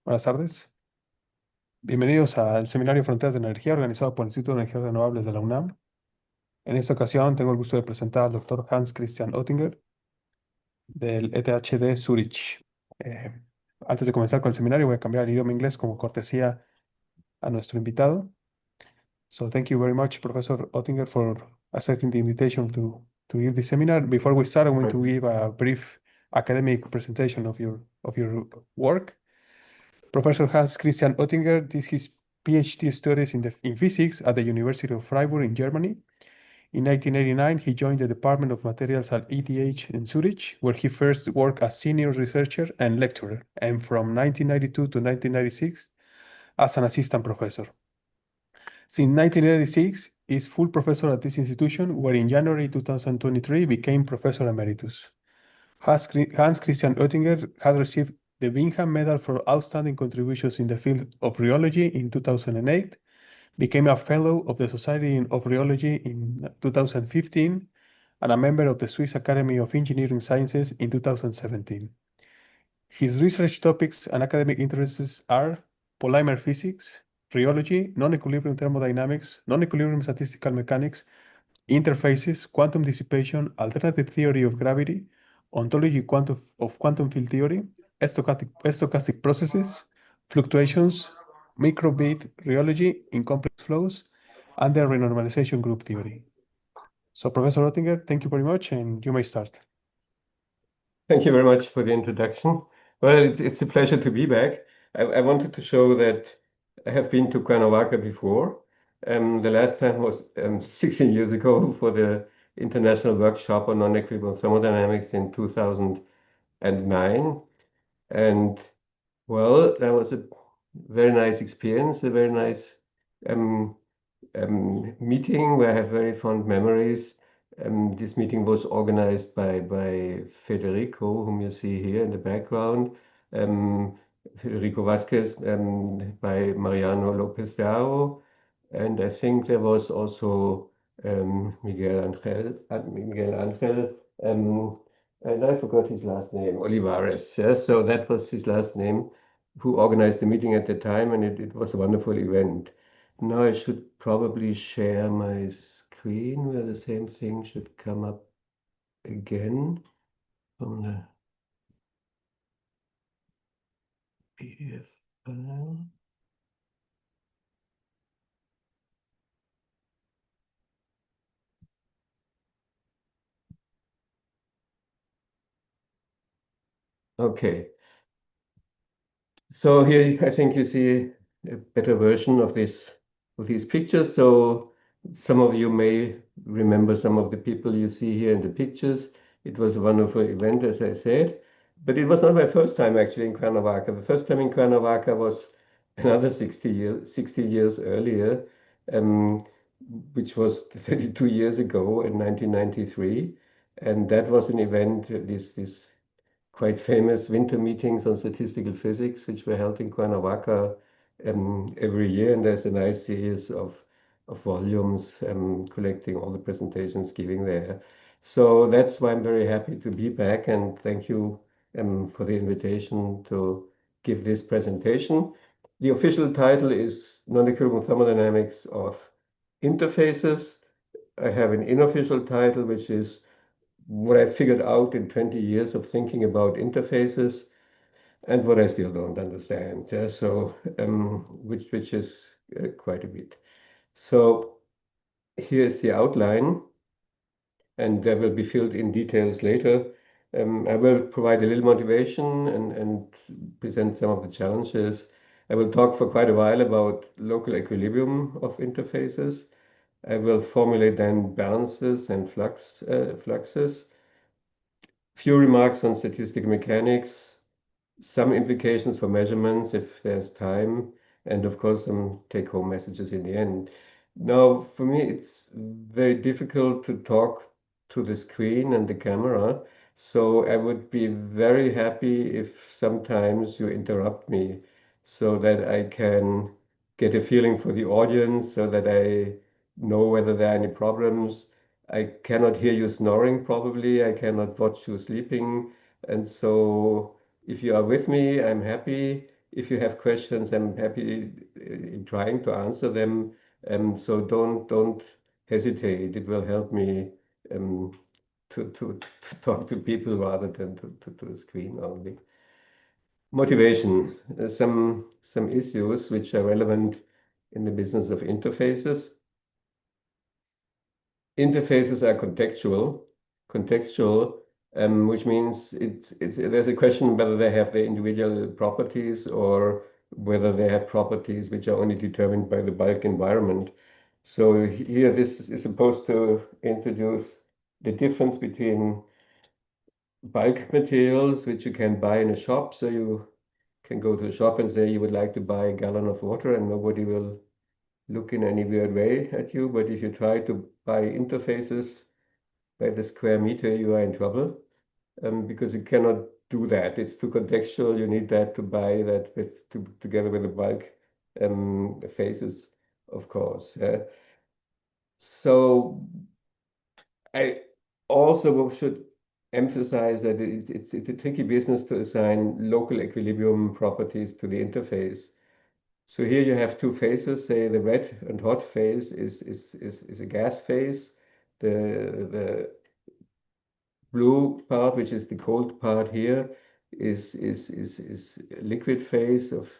Buenas tardes. Bienvenidos al Seminario Fronteras de Energía organizado por el Instituto de Energías Renovables de la UNAM. En esta ocasión tengo el gusto de presentar al doctor Hans Christian Öttinger del ETH de Zürich. Eh, Antes de comenzar con el seminario voy a cambiar el idioma inglés como cortesía a nuestro invitado. So thank you very much, Professor Öttinger, for accepting the invitation to give this seminar. Before we start, I'm going to give a brief academic presentation of your work. Professor Hans Christian Oettinger did his PhD studies in physics at the University of Freiburg in Germany. In 1989, he joined the Department of Materials at ETH in Zurich, where he first worked as senior researcher and lecturer, and from 1992 to 1996 as an assistant professor. Since 1986, he is full professor at this institution, where in January 2023 became Professor Emeritus. Hans Christian Oettinger has received the Bingham Medal for Outstanding Contributions in the Field of Rheology in 2008, became a Fellow of the Society of Rheology in 2015, and a member of the Swiss Academy of Engineering Sciences in 2017. His research topics and academic interests are polymer physics, rheology, non-equilibrium thermodynamics, non-equilibrium statistical mechanics, interfaces, quantum dissipation, alternative theory of gravity, ontology of quantum field theory, stochastic processes, fluctuations, microbit rheology in complex flows, and the renormalization group theory. So, Professor Oettinger, thank you very much, and you may start. Thank you very much for the introduction. Well, it's a pleasure to be back. I wanted to show that I have been to Cuernavaca before. The last time was 16 years ago for the International Workshop on Non-Equilibrium Thermodynamics in 2009. And well, that was a very nice experience, a very nice um, meeting where I have very fond memories. This meeting was organized by Federico, whom you see here in the background, Federico Vasquez, by Mariano Lopez de Aro, and I think there was also Miguel Angel, and I forgot his last name, Olivares. Yes, so that was his last name, who organized the meeting at the time, and it was a wonderful event. Now I should probably share my screen where the same thing should come up again from the PDF file. Okay. So here I think you see a better version of these pictures. So some of you may remember some of the people you see here in the pictures. It was a wonderful event, as I said. But it was not my first time actually in Cuernavaca. The first time in Cuernavaca was another 60 years earlier, um, which was 32 years ago in 1993. And that was an event, this quite famous winter meetings on statistical physics, which were held in Cuernavaca every year. And there's a nice series of volumes collecting all the presentations giving there. So that's why I'm very happy to be back, and thank you for the invitation to give this presentation. The official title is Non-Equilibrium Thermodynamics of Interfaces. I have an unofficial title, which is what I figured out in 20 years of thinking about interfaces and what I still don't understand. Yeah? So, which is quite a bit. So here's the outline, and there will be filled in details later. I will provide a little motivation and present some of the challenges. I will talk for quite a while about local equilibrium of interfaces. I will formulate then balances and fluxes. Few remarks on statistical mechanics, some implications for measurements if there's time, and of course some take-home messages in the end. Now, for me, it's very difficult to talk to the screen and the camera, so I would be very happy if sometimes you interrupt me so that I can get a feeling for the audience, so that I know whether there are any problems. I cannot hear you snoring, probably. I cannot watch you sleeping. And so if you are with me, I'm happy. if you have questions, I'm happy in trying to answer them. So don't hesitate. It will help me um, to talk to people rather than to the screen only. Motivation, some issues which are relevant in the business of interfaces. Interfaces are contextual, which means there's a question whether they have their individual properties or whether they have properties which are only determined by the bulk environment. So here, this is supposed to introduce the difference between bulk materials, which you can buy in a shop. So you can go to a shop and say you would like to buy a gallon of water, and nobody will look in any weird way at you. But if you try to buy interfaces by the square meter, you are in trouble, because you cannot do that. It's too contextual. You need that to buy that together with the bulk phases, of course. So I also should emphasize that it's a tricky business to assign local equilibrium properties to the interface. So here you have two phases. Say the red and hot phase is a gas phase. The blue part, which is the cold part here, is liquid phase of,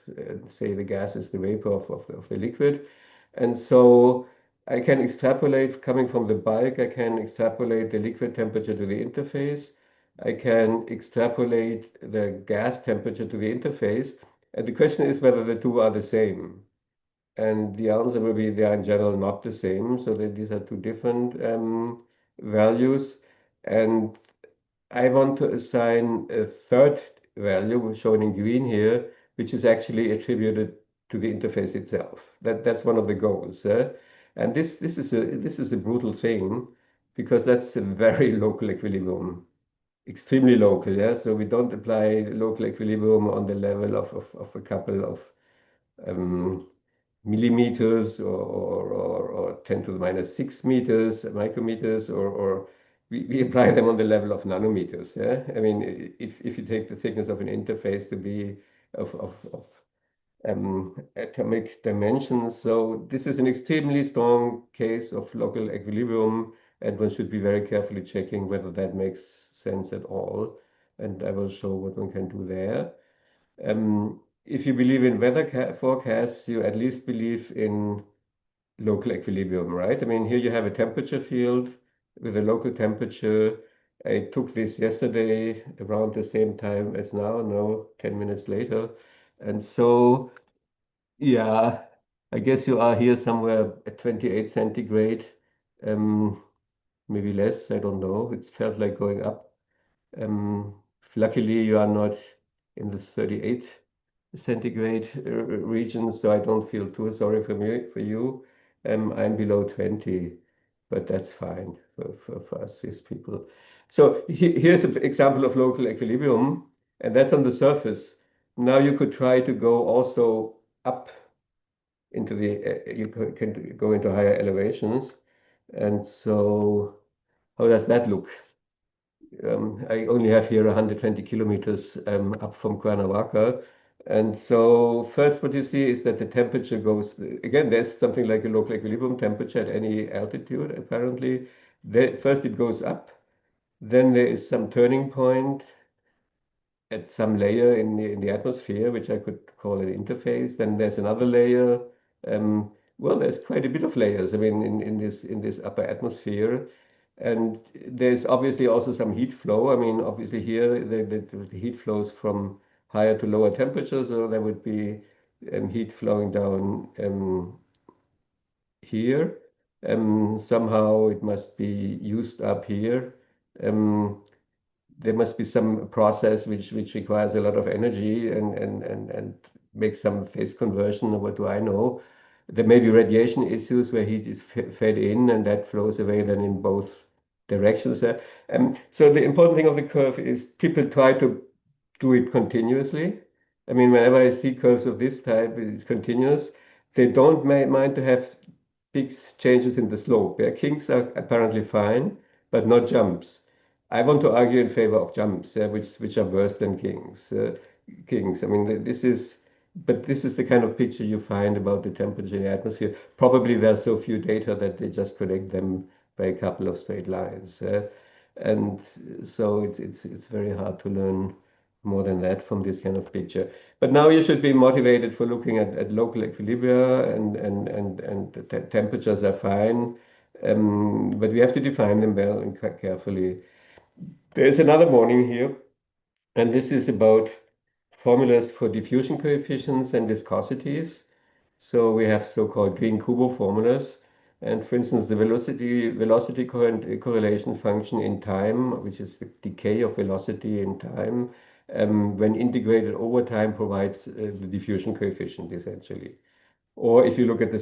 say, the gas is the vapor of the liquid. And so I can extrapolate, coming from the bulk, I can extrapolate the liquid temperature to the interface. I can extrapolate the gas temperature to the interface. And the question is whether the two are the same. And the answer will be they are in general not the same. So that these are two different values. And I want to assign a third value shown in green here, which is actually attributed to the interface itself. That's one of the goals. And this is a brutal thing because that's a very local equilibrium, extremely local. Yeah, so we don't apply local equilibrium on the level of a couple of um, millimeters or 10 to the minus 6 meters, micrometers, or we apply them on the level of nanometers. Yeah, I mean, if you take the thickness of an interface to be of atomic dimensions, so this is an extremely strong case of local equilibrium, and one should be very carefully checking whether that makes sense at all. And I will show what one can do there. If you believe in weather forecasts, you at least believe in local equilibrium, right? I mean, here you have a temperature field with a local temperature. I took this yesterday around the same time as now, no, 10 minutes later. And so, yeah, I guess you are here somewhere at 28 centigrade, um, maybe less, I don't know. It felt like going up. Um, Luckily, you are not in the 38 centigrade region, so I don't feel too sorry for you. I'm below 20, but that's fine for us Swiss people. So here's an example of local equilibrium, and that's on the surface. Now you could try to go also up into you can go into higher elevations. And so how does that look? I only have here 120 kilometers up from Cuernavaca. And so first what you see is that the temperature goes, again, there's something like a local equilibrium temperature at any altitude, apparently. First it goes up, then there is some turning point at some layer in the atmosphere, which I could call an interface. Then there's another layer. Well, there's quite a bit of layers, I mean, in this upper atmosphere. And there's obviously also some heat flow. I mean, obviously here the heat flows from higher to lower temperatures, so there would be heat flowing down here. Somehow it must be used up here. There must be some process which requires a lot of energy and make some phase conversion, or what do I know. There may be radiation issues where heat is fed in and that flows away then in both directions. So the important thing of the curve is people try to do it continuously. I mean, whenever I see curves of this type, it's continuous. They don't mind to have big changes in the slope. Yeah? Kinks are apparently fine, but not jumps. I want to argue in favor of jumps, which are worse than kings. Kings. I mean, this is but this is the kind of picture you find about the temperature in the atmosphere. Probably there are so few data that they just connect them by a couple of straight lines. And so it's very hard to learn more than that from this kind of picture. But now you should be motivated for looking at local equilibria and the temperatures are fine. But we have to define them well and carefully. There's another warning here, and this is about formulas for diffusion coefficients and viscosities. So we have so-called Green-Kubo formulas. And for instance, the velocity correlation function in time, which is the decay of velocity in time, when integrated over time provides the diffusion coefficient essentially. Or if you look at the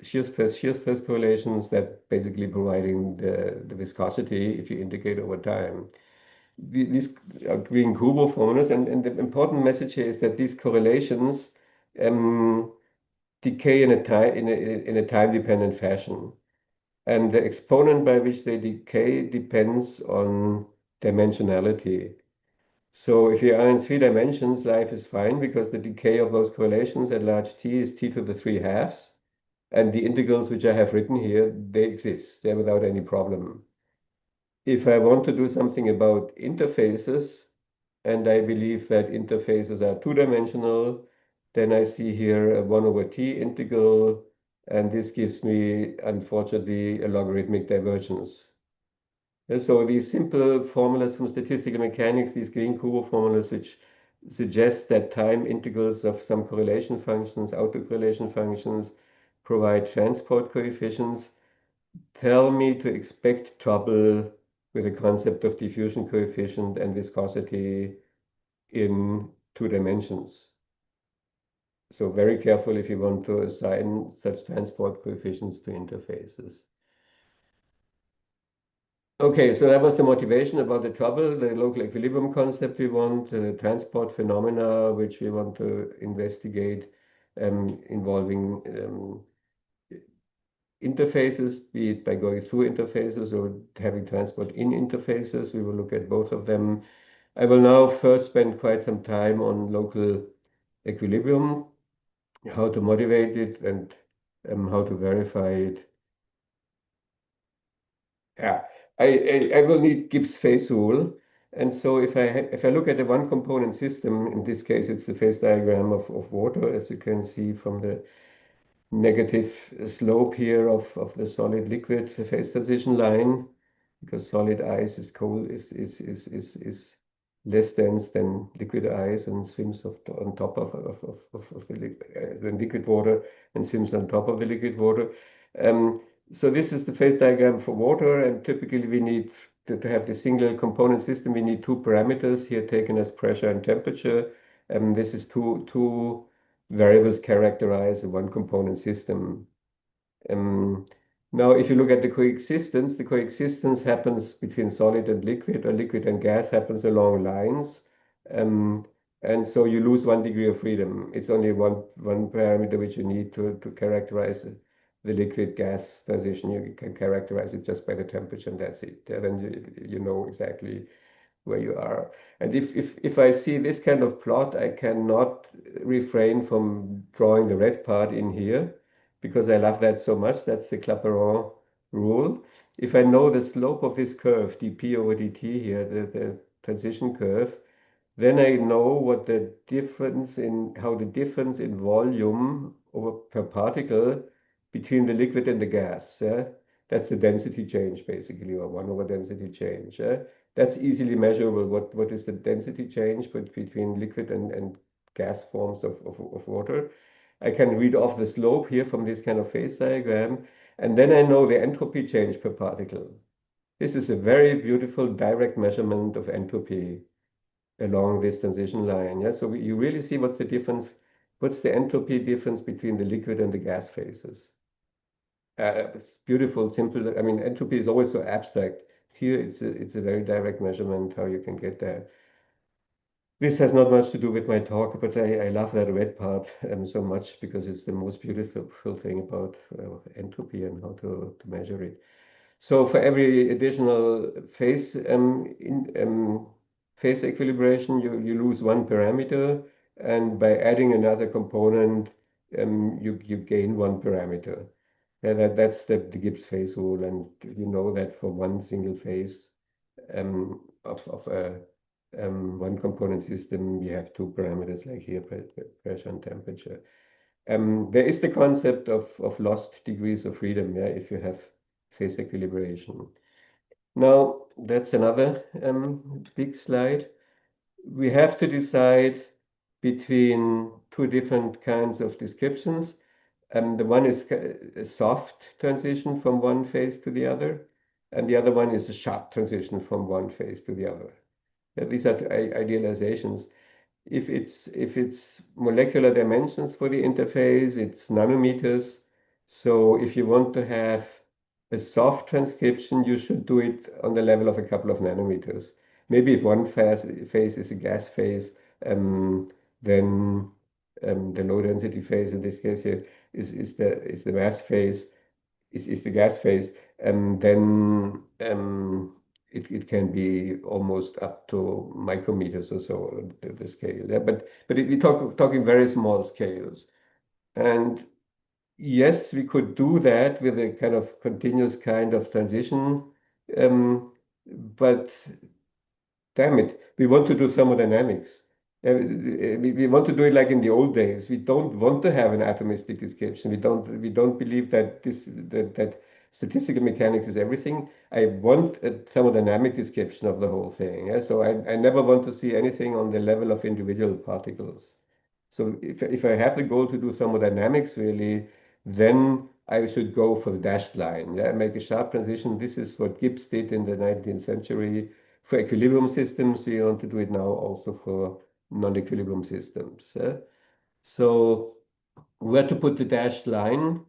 shear stress correlations, that basically providing the viscosity if you integrate over time. These are Green-Kubo formulas, and the important message here is that these correlations um, decay in a time-dependent fashion. And the exponent by which they decay depends on dimensionality. So if you are in 3 dimensions, life is fine because the decay of those correlations at large t is t to the 3/2. And the integrals which I have written here, they exist. They're without any problem. If I want to do something about interfaces, and I believe that interfaces are 2-dimensional, then I see here a 1 over t integral, and this gives me, unfortunately, a logarithmic divergence. And so these simple formulas from statistical mechanics, these Green-Kubo formulas, which suggest that time integrals of some correlation functions, autocorrelation functions, provide transport coefficients, tell me to expect trouble with the concept of diffusion coefficient and viscosity in 2 dimensions. So very careful if you want to assign such transport coefficients to interfaces. Okay, so that was the motivation about the trouble, the local equilibrium concept we want, transport phenomena which we want to investigate, involving interfaces, be it by going through interfaces or having transport in interfaces. We will look at both of them. I will now first spend quite some time on local equilibrium, how to motivate it, and how to verify it. Yeah, I will need Gibbs phase rule. And so if I look at a one component system, in this case it's the phase diagram of water, as you can see from the negative slope here of the solid liquid phase transition line, because solid ice is cold is less dense than liquid ice and swims on top of the liquid water and swims on top of the liquid water. So this is the phase diagram for water, and typically we need to have the single component system. We need two parameters here taken as pressure and temperature. This is two variables characterize a one component system. Um, Now, if you look at the coexistence happens between solid and liquid, or liquid and gas happens along lines. Um, and so you lose 1 degree of freedom. It's only one parameter which you need to characterize the liquid gas transition. You can characterize it just by the temperature, and that's it. Then you know exactly where you are. And if I see this kind of plot, I cannot refrain from drawing the red part in here because I love that so much. That's the Clapeyron rule. If I know the slope of this curve, dp over dt here, the transition curve, then I know what the difference in how the difference in volume over per particle between the liquid and the gas. That's the density change basically, or 1 over density change. That's easily measurable. What is the density change between liquid and gas forms of water? I can read off the slope here from this kind of phase diagram, and then I know the entropy change per particle. This is a very beautiful direct measurement of entropy along this transition line. Yeah, so you really see what's the difference, what's the entropy difference between the liquid and the gas phases. It's beautiful, simple. I mean, entropy is always so abstract. Here, it's a very direct measurement how you can get there. This has not much to do with my talk, but I love that red part so much because it's the most beautiful thing about entropy and how to measure it. So for every additional phase phase equilibration, you lose one parameter. and by adding another component, you gain one parameter. That's the Gibbs phase rule, and you know that for one single phase of a one component system, we have two parameters like here, pressure and temperature. There is the concept of lost degrees of freedom, yeah, if you have phase equilibration. Now, that's another big slide. We have to decide between two different kinds of descriptions. The one is a soft transition from one phase to the other, and the other one is a sharp transition from one phase to the other. These are idealizations. If it's molecular dimensions for the interface, it's nanometers. So if you want to have a soft transcription, you should do it on the level of a couple of nanometers. Maybe if one phase is a gas phase, then the low density phase in this case here is the mass phase, is the gas phase, and then it can be almost up to micrometers or so, the scale. Yeah? But we talking very small scales. And yes, we could do that with a kind of continuous kind of transition. But damn it, we want to do thermodynamics. We want to do it like in the old days. We don't want to have an atomistic description. We don't believe that that statistical mechanics is everything. I want a thermodynamic description of the whole thing. Yeah? So I never want to see anything on the level of individual particles. So if I have the goal to do thermodynamics really, then I should go for the dashed line. Yeah? Make a sharp transition. This is what Gibbs did in the 19th century. For equilibrium systems, we want to do it now also for non-equilibrium systems. So where to put the dashed line?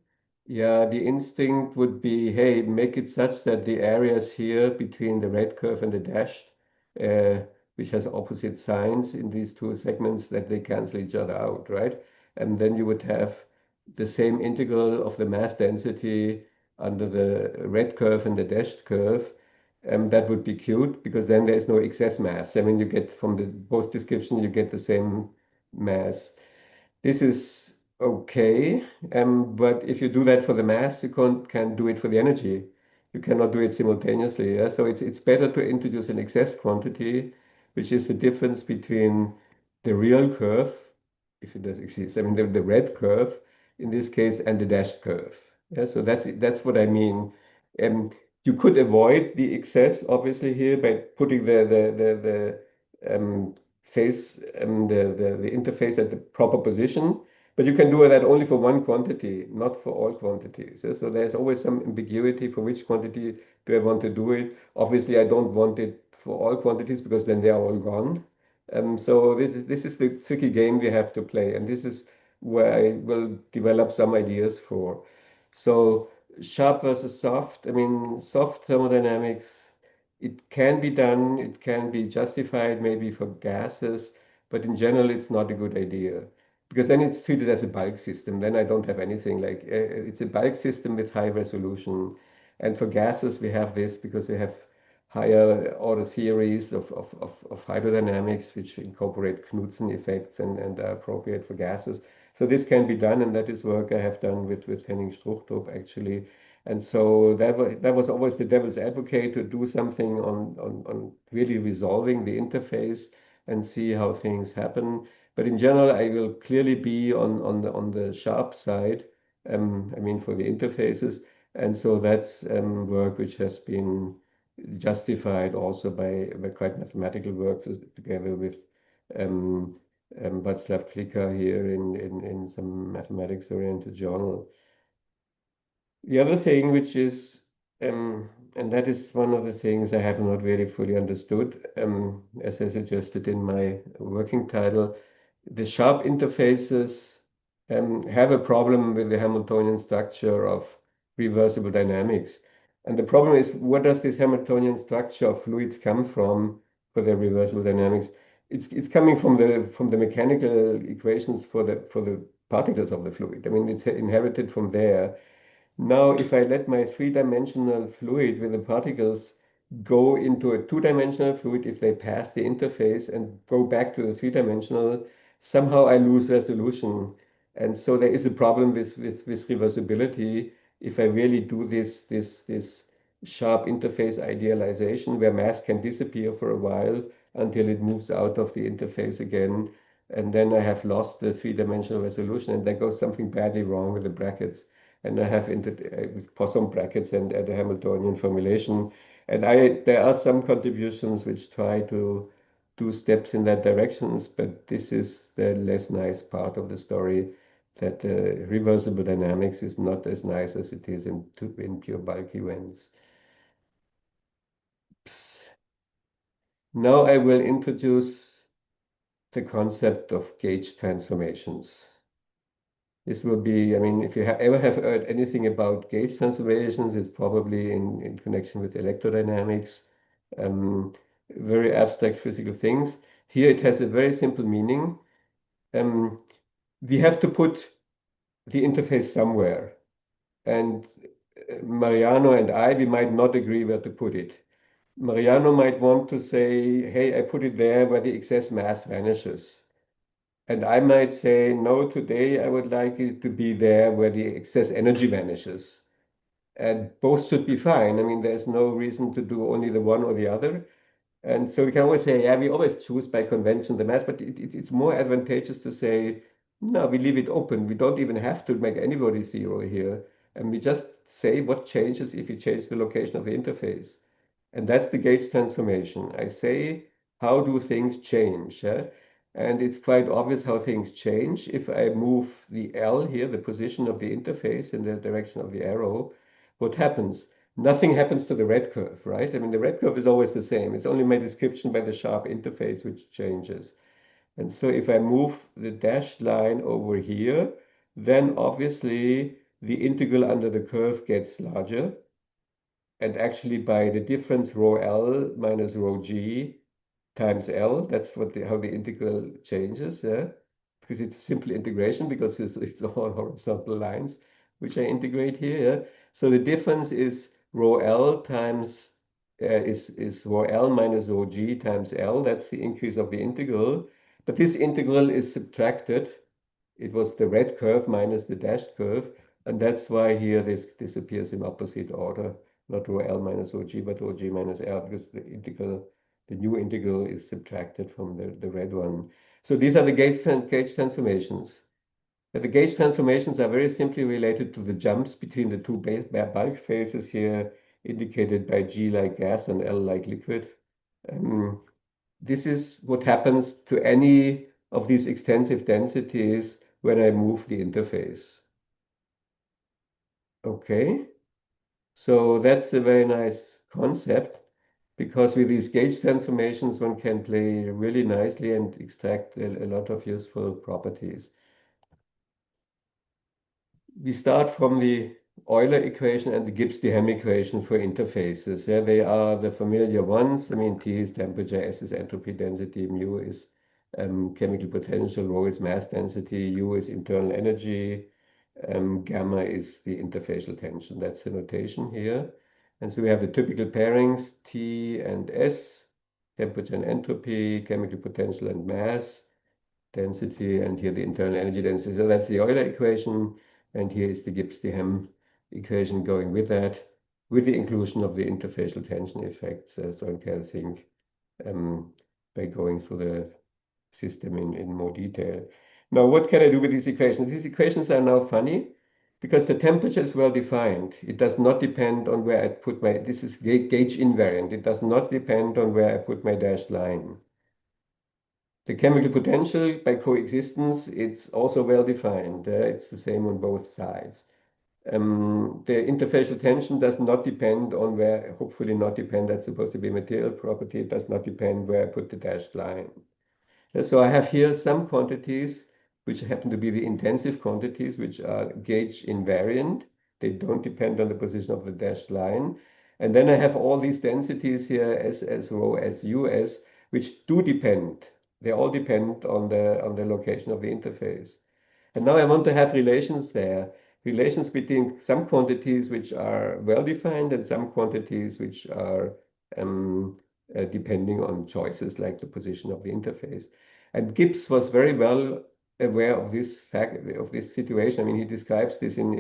Yeah, the instinct would be, hey, make it such that the areas here between the red curve and the dashed, uh, which has opposite signs in these two segments, that they cancel each other out, right? And then you would have the same integral of the mass density under the red curve and the dashed curve. That would be cute because then there's no excess mass. I mean, you get from the both description, you get the same mass. This is okay, but if you do that for the mass, you can't do it for the energy. You cannot do it simultaneously. Yeah? So it's better to introduce an excess quantity, which is the difference between the real curve, if it does exist. I mean, the red curve in this case and the dashed curve. Yeah? So that's what I mean. Um, you could avoid the excess, obviously, here by putting the phase the interface at the proper position, but you can do that only for one quantity, not for all quantities. So there's always some ambiguity for which quantity do I want to do it. Obviously, I don't want it for all quantities because then they are all gone. So this is the tricky game we have to play, and this is where I will develop some ideas for. So sharp versus soft. I mean, soft thermodynamics, it can be done, it can be justified maybe for gases, but in general, it's not a good idea because then it's treated as a bulk system. Then I don't have anything like it's a bulk system with high resolution. And for gases, we have this because we have higher order theories of hydrodynamics, which incorporate Knudsen effects and are appropriate for gases. So this can be done, and that is work I have done with Henning Struchtrup actually. And so that was always the devil's advocate to do something on really resolving the interface and see how things happen. But in general, I will clearly be on the sharp side, I mean, for the interfaces. And so that's work which has been justified also by quite mathematical work together with um, Václav Klika here in some mathematics-oriented journal. The other thing, which is, and that is one of the things I have not really fully understood, as I suggested in my working title, the sharp interfaces have a problem with the Hamiltonian structure of reversible dynamics. And the problem is, where does this Hamiltonian structure of fluids come from for their reversible dynamics? It's coming from the mechanical equations for the particles of the fluid. I mean, it's inherited from there. Now, if I let my three-dimensional fluid with the particles go into a two-dimensional fluid, if they pass the interface and go back to the three-dimensional, somehow I lose resolution. And so there is a problem with reversibility if I really do this sharp interface idealization where mass can disappear for a while until it moves out of the interface again. And then I have lost the three-dimensional resolution, and there goes something badly wrong with the brackets. And I have with Poisson brackets and the Hamiltonian formulation. And there are some contributions which try to do steps in that directions, but this is the less nice part of the story, that reversible dynamics is not as nice as it is in pure bulk events. Now I will introduce the concept of gauge transformations. This will be, I mean, if you ever have heard anything about gauge transformations, it's probably in connection with electrodynamics, um, very abstract physical things. Here it has a very simple meaning. We have to put the interface somewhere. And Mariano and we might not agree where to put it. Mariano might want to say, hey, I put it there where the excess mass vanishes. And I might say, no, today I would like it to be there where the excess energy vanishes. And both should be fine. I mean, there's no reason to do only the one or the other. And so we can always say, yeah, we always choose by convention the mass, but it's more advantageous to say, no, we leave it open. We don't even have to make anybody zero here. And we just say what changes if you change the location of the interface. And that's the gauge transformation. I say, how do things change? And it's quite obvious how things change. If I move the L here, the position of the interface in the direction of the arrow, what happens? Nothing happens to the red curve, right? I mean, the red curve is always the same. It's only my description by the sharp interface which changes. And so if I move the dashed line over here, then obviously the integral under the curve gets larger. And actually by the difference rho L minus rho G times L, that's how the integral changes, yeah? Because it's simple integration because it's all horizontal lines which I integrate here. Yeah? So the difference is rho L times is rho L minus rho G times L. That's the increase of the integral. But this integral is subtracted. It was the red curve minus the dashed curve, and that's why here this appears in opposite order, not rho L minus rho G, but rho G minus L, because the new integral is subtracted from the red one. So these are the gauge transformations. But the gauge transformations are very simply related to the jumps between the two bulk phases here, indicated by G like gas and L like liquid. Um, this is what happens to any of these extensive densities when I move the interface. Okay, so that's a very nice concept, because with these gauge transformations, one can play really nicely and extract a lot of useful properties. We start from the Euler equation and the Gibbs-Dehaene equation for interfaces. Yeah, they are the familiar ones. I mean, T is temperature, S is entropy density, mu is chemical potential, rho is mass density, U is internal energy, gamma is the interfacial tension. That's the notation here. And so we have the typical pairings, T and S, temperature and entropy, chemical potential and mass density, and here the internal energy density. So that's the Euler equation, and here is the Gibbs-Dehaene equation going with that, with the inclusion of the interfacial tension effects. So one can think by going through the system in more detail. Now, what can I do with these equations? These equations are now funny because the temperature is well defined. It does not depend on where I put this is gauge invariant. It does not depend on where I put my dashed line. The chemical potential by coexistence, it's also well defined. It's the same on both sides. The interfacial tension does not depend on where, hopefully not depend, that's supposed to be a material property. It does not depend where I put the dashed line. So I have here some quantities which happen to be the intensive quantities, which are gauge invariant. They don't depend on the position of the dashed line. And then I have all these densities here, S, rho, S, U, S, which do depend. They all depend on the location of the interface. And now I want to have relations there, relations between some quantities which are well defined and some quantities which are depending on choices like the position of the interface. And Gibbs was very well aware of this fact, of this situation. I mean, he describes this in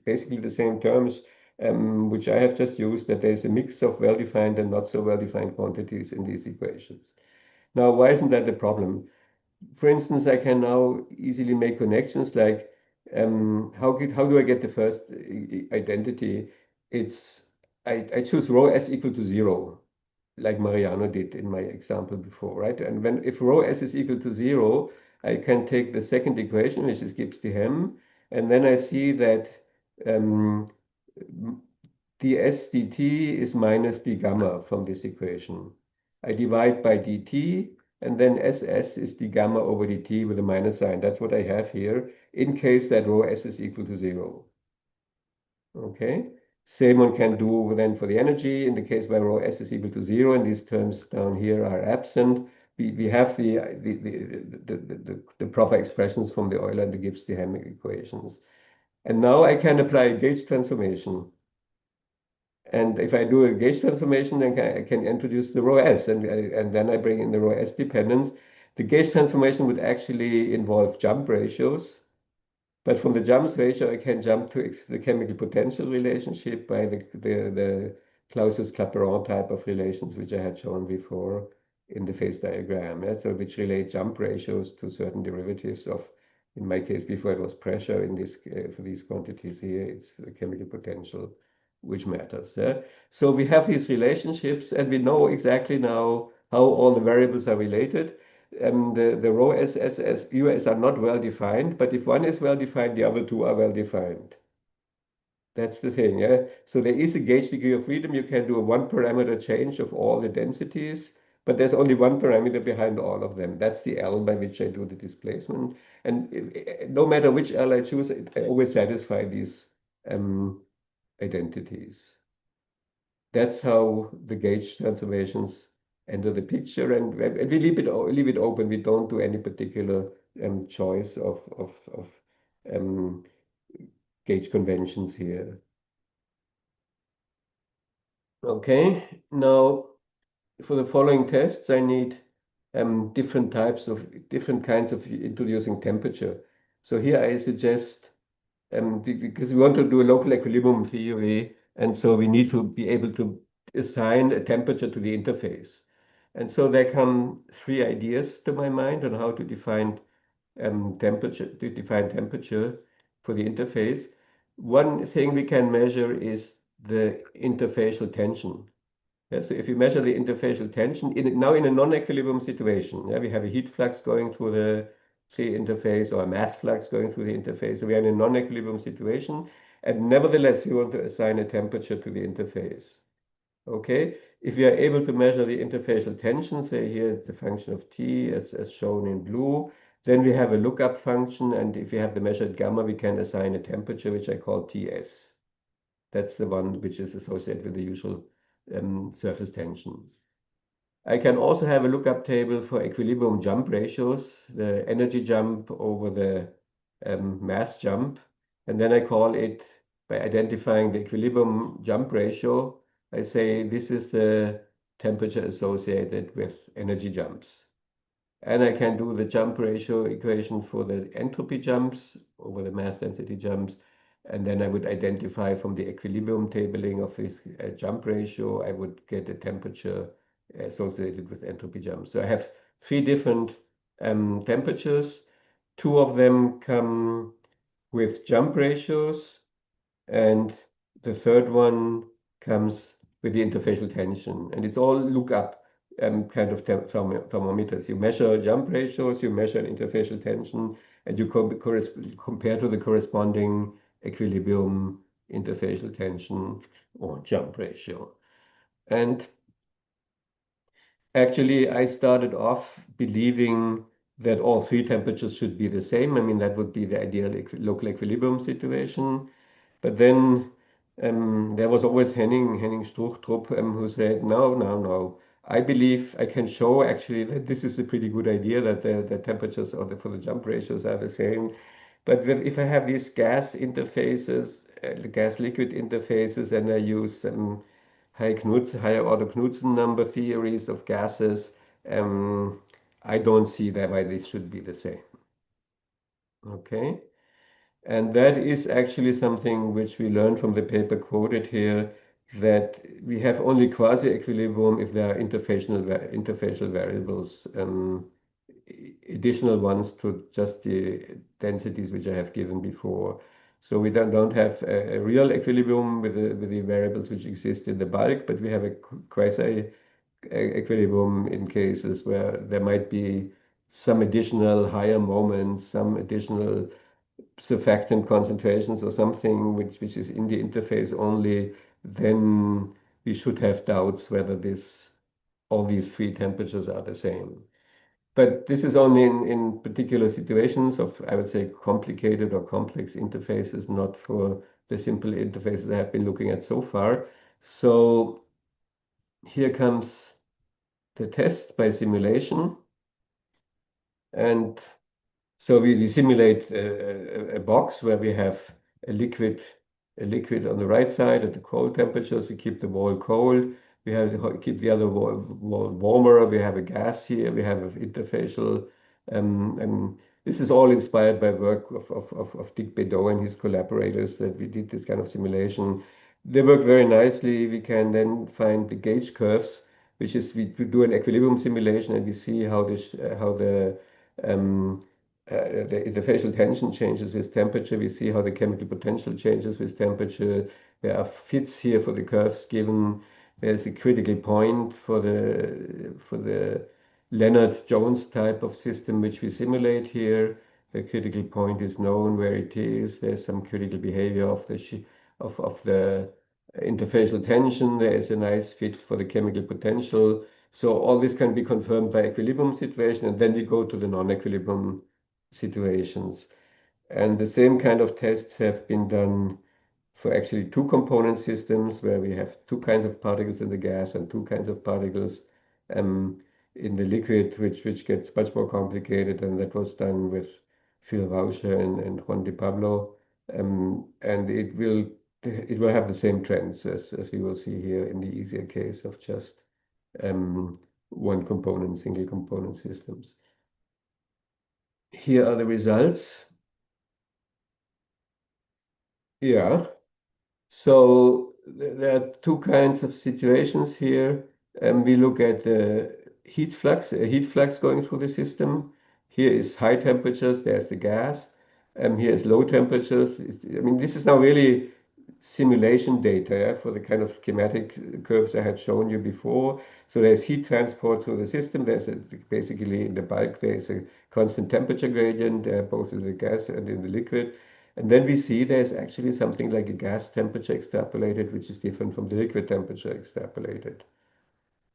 basically the same terms, which I have just used, that there's a mix of well-defined and not so well-defined quantities in these equations. Now, why isn't that a problem? For instance, I can now easily make connections like how do I get the first identity? It's I choose rho s equal to 0, like Mariano did in my example before, right? And when if rho s is equal to 0, I can take the second equation, which is Gibbs-Dehaene, and then I see that um, ds dt is minus d gamma from this equation. I divide by dt, and then ss is d gamma over dt with a minus sign. That's what I have here, in case that rho s is equal to 0. Okay. Same one can do then for the energy in the case where rho s is equal to 0, and these terms down here are absent. We have the proper expressions from the Euler and the Gibbs-Dehaene equations. And now I can apply a gauge transformation. And if I do a gauge transformation, then I can introduce the rho s, and then I bring in the rho s dependence. The gauge transformation would actually involve jump ratios. But from the jumps ratio, I can jump to the chemical potential relationship by the Clausius-Clapeyron type of relations, which I had shown before in the phase diagram. Yeah? So which relate jump ratios to certain derivatives of, in my case before it was pressure, in this for these quantities here, it's the chemical potential which matters. Yeah? So we have these relationships, and we know exactly now how all the variables are related. The rho s, s, s, US are not well defined, but if one is well defined, the other two are well defined. That's the thing, yeah. So there is a gauge degree of freedom. You can do a one parameter change of all the densities, but there's only one parameter behind all of them. That's the L by which I do the displacement. And no matter which L I choose, I always satisfy these identities. That's how the gauge transformations enter the picture, and we leave it open. We don't do any particular choice of um, gauge conventions here. Okay, now for the following tests, I need different kinds of introducing temperature. So here I suggest because we want to do a local equilibrium theory, and so we need to be able to assign a temperature to the interface. And so there come three ideas to my mind on how to define temperature for the interface. One thing we can measure is the interfacial tension. Yeah, so if you measure the interfacial tension now in a non-equilibrium situation, yeah, we have a heat flux going through the interface or a mass flux going through the interface. So we are in a non-equilibrium situation, and nevertheless we want to assign a temperature to the interface. Okay, if we are able to measure the interfacial tension, say here it's a function of T as shown in blue, then we have a lookup function, and if we have the measured gamma, we can assign a temperature which I call Ts. That's the one which is associated with the usual surface tension. I can also have a lookup table for equilibrium jump ratios, the energy jump over the mass jump. And then I call it, by identifying the equilibrium jump ratio, I say this is the temperature associated with energy jumps. And I can do the jump ratio equation for the entropy jumps over the mass density jumps. And then I would identify from the equilibrium tabling of this jump ratio, I would get a temperature associated with entropy jumps. So I have three different temperatures. Two of them come with jump ratios, and the third one comes with the interfacial tension. And it's all lookup kind of thermometers. You measure jump ratios, you measure interfacial tension, and you compare to the corresponding equilibrium interfacial tension or jump ratio. And actually, I started off believing that all three temperatures should be the same. I mean, that would be the ideal local equilibrium situation. But then there was always Henning Struchtrup, who said, no, no, no. I believe I can show actually that this is a pretty good idea, that the temperatures for the jump ratios are the same. But if I have these gas interfaces, gas-liquid interfaces, and I use higher order Knudsen number theories of gases, I don't see that why this should be the same. Okay. And that is actually something which we learned from the paper quoted here, that we have only quasi-equilibrium if there are interfacial variables, additional ones to just the densities which I have given before. So we don't have a real equilibrium with the variables which exist in the bulk, but we have a quasi-equilibrium in cases where there might be some additional higher moments, some additional surfactant concentrations or something which is in the interface only, then we should have doubts whether all these three temperatures are the same. But this is only in particular situations of, I would say, complicated or complex interfaces, not for the simple interfaces I have been looking at so far. So here comes the test by simulation. And so we simulate a box where we have a liquid, on the right side at the cold temperatures. We keep the wall cold. We keep the other wall warmer. We have a gas here. We have an interfacial. And this is all inspired by work of Dick Bedeau and his collaborators, that we did this kind of simulation. They work very nicely. We can then find the gauge curves, which is we do an equilibrium simulation, and we see how um, the facial tension changes with temperature. We see how the chemical potential changes with temperature. There are fits here for the curves given. There's a critical point for the Leonard-Jones type of system which we simulate here. The critical point is known where it is. There's some critical behavior of the interfacial tension. There is a nice fit for the chemical potential. So all this can be confirmed by equilibrium situation, and then we go to the non-equilibrium situations. And the same kind of tests have been done for actually two component systems, where we have two kinds of particles in the gas and two kinds of particles in the liquid, which gets much more complicated. And that was done with Phil Rauscher and Juan de Pablo. And it will have the same trends as we will see here in the easier case of just one component, single component systems. Here are the results. Yeah. So there are two kinds of situations here. We look at the heat flux, a heat flux going through the system. Here is high temperatures, there's the gas. Here is low temperatures. I mean, this is now really simulation data, yeah, for the kind of schematic curves I had shown you before. So there's heat transport through the system. Basically in the bulk, there's a constant temperature gradient, both in the gas and in the liquid. And then we see there's actually something like a gas temperature extrapolated, which is different from the liquid temperature extrapolated.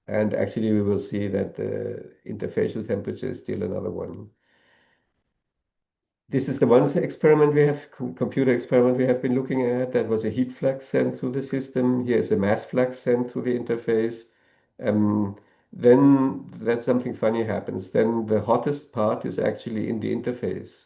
And actually, we will see that the interfacial temperature is still another one. This is the one experiment we have, computer experiment we have been looking at. That was a heat flux sent through the system. Here is a mass flux sent through the interface. Then that something funny happens. Then the hottest part is actually in the interface.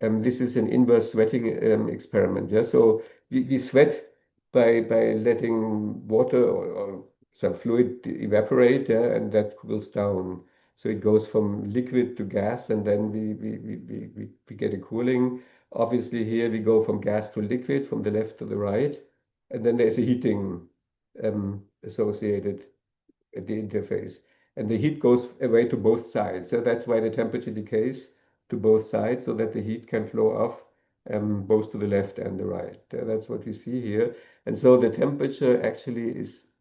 This is an inverse sweating experiment. Yeah, so we sweat by letting water or some fluid evaporate, yeah, and that cools down. So it goes from liquid to gas, and then we get a cooling. Obviously, here we go from gas to liquid, from the left to the right, and then there's a heating associated at the interface. And the heat goes away to both sides. So that's why the temperature decays to both sides, so that the heat can flow off both to the left and the right. That's what we see here. And so the temperature actually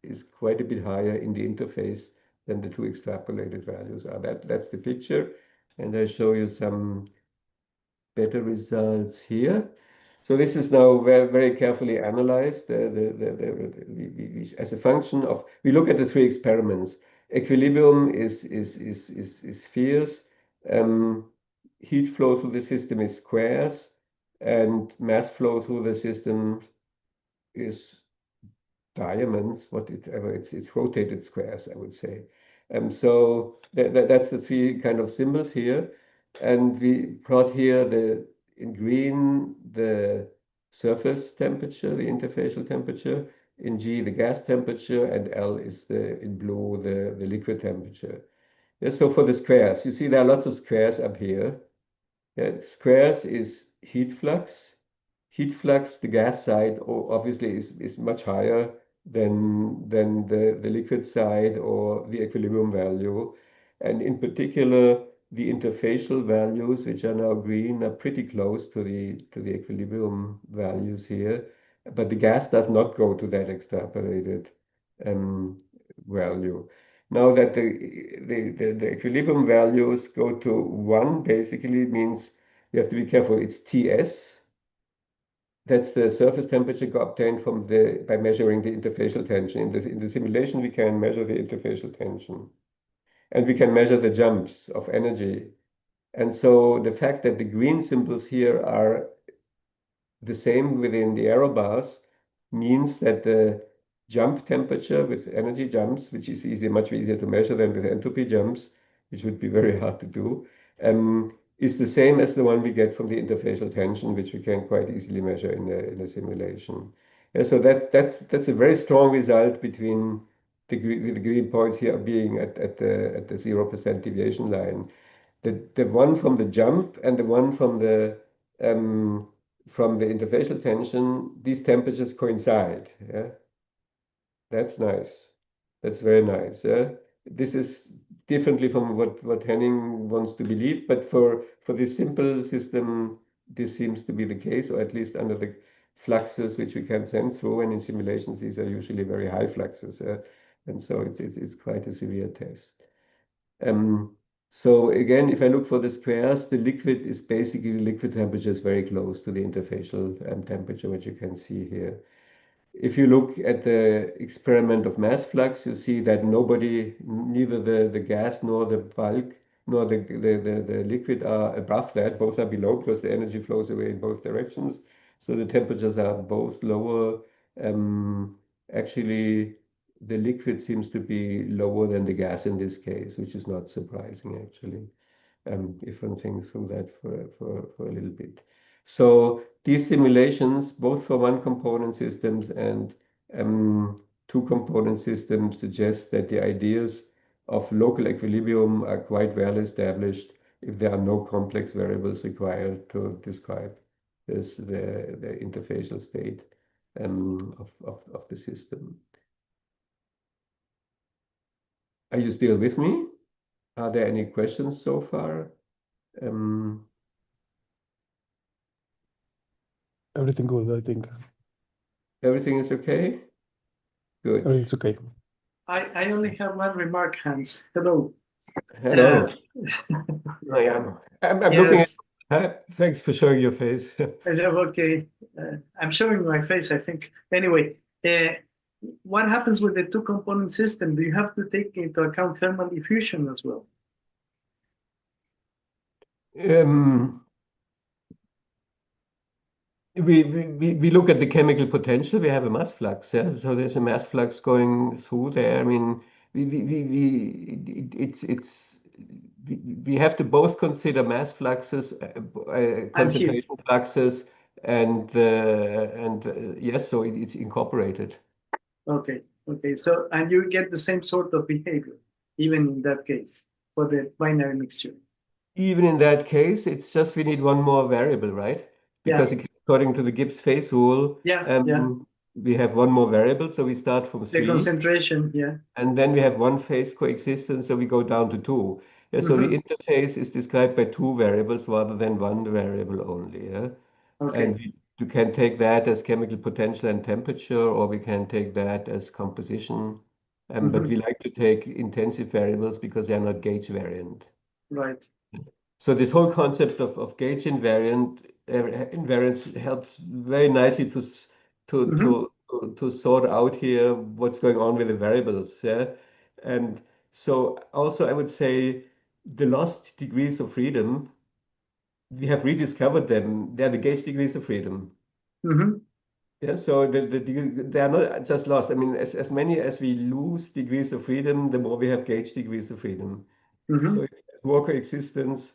is quite a bit higher in the interface than the two extrapolated values are. That's the picture. And I show you some better results here. So this is now very carefully analyzed as a function of, we look at the three experiments. Equilibrium is spheres, heat flow through the system is squares, and mass flow through the system is diamonds, whatever, it's rotated squares, I would say. So that's the three kind of symbols here. And we plot here in green, the surface temperature, the interfacial temperature, in G, the gas temperature, and L is in blue, the liquid temperature. Yeah, so for the squares, you see there are lots of squares up here. Yeah, squares is heat flux. Heat flux, the gas side, obviously is much higher than the liquid side or the equilibrium value. And in particular, the interfacial values, which are now green, are pretty close to the equilibrium values here. But the gas does not go to that extrapolated um, value. Now that the equilibrium values go to 1, basically means you have to be careful. It's Ts. That's the surface temperature obtained by measuring the interfacial tension. In the simulation, we can measure the interfacial tension, and we can measure the jumps of energy. And so the fact that the green symbols here are the same within the arrow bars means that the jump temperature with energy jumps, which is much easier to measure than with entropy jumps, which would be very hard to do, is the same as the one we get from the interfacial tension, which we can quite easily measure in a simulation. Yeah, so that's a very strong result between the green points here being at the 0% deviation line. The one from the jump and the one from the interfacial tension, these temperatures coincide. Yeah, that's nice. That's very nice. Yeah, this is differently from what Henning wants to believe, but for this simple system, this seems to be the case, or at least under the fluxes which we can sense through. And in simulations, these are usually very high fluxes, and so it's quite a severe test. Um, so again, if I look for the squares, the liquid is basically the liquid temperature is very close to the interfacial temperature, which you can see here. If you look at the experiment of mass flux, you see that neither the gas nor the bulk, nor the liquid are above that. Both are below because the energy flows away in both directions. So the temperatures are both lower. Actually, the liquid seems to be lower than the gas in this case, which is not surprising, actually, if one thinks through that for a little bit. So these simulations, both for one component systems and two component systems, suggest that the ideas of local equilibrium are quite well established if there are no complex variables required to describe the interfacial state of the system. Are you still with me? Are there any questions so far? Everything good, I think. Everything is okay? Good. Everything's okay. I only have one remark, Hans. Hello. Hello. I am. I'm looking at. Yes, Thanks for showing your face. okay. I'm showing my face, I think. Anyway, what happens with the two-component system? Do you have to take into account thermal diffusion as well? Um, we look at the chemical potential. We have a mass flux, yeah. So there's a mass flux going through there. I mean, we have to both consider mass fluxes, And heat. concentration fluxes, and yes, so it's incorporated. Okay, okay. So, and you get the same sort of behavior, even in that case, for the binary mixture. Even in that case, it's just we need one more variable, right? Because according to the Gibbs phase rule, we have one more variable, so we start from 3. The concentration, and then we have one phase coexistence, so we go down to 2. Yeah, so the interface is described by 2 variables rather than one variable only. Yeah? Okay. And you can take that as chemical potential and temperature, or we can take that as composition. But we like to take intensive variables because they are not gauge variant. Right. So this whole concept of gauge invariance helps very nicely to sort out here what's going on with the variables. Yeah, and so also I would say the lost degrees of freedom, we have rediscovered them. They're the gauge degrees of freedom. Yeah, so they are not just lost. I mean, as many as we lose degrees of freedom, the more we have gauge degrees of freedom. So if there's more coexistence,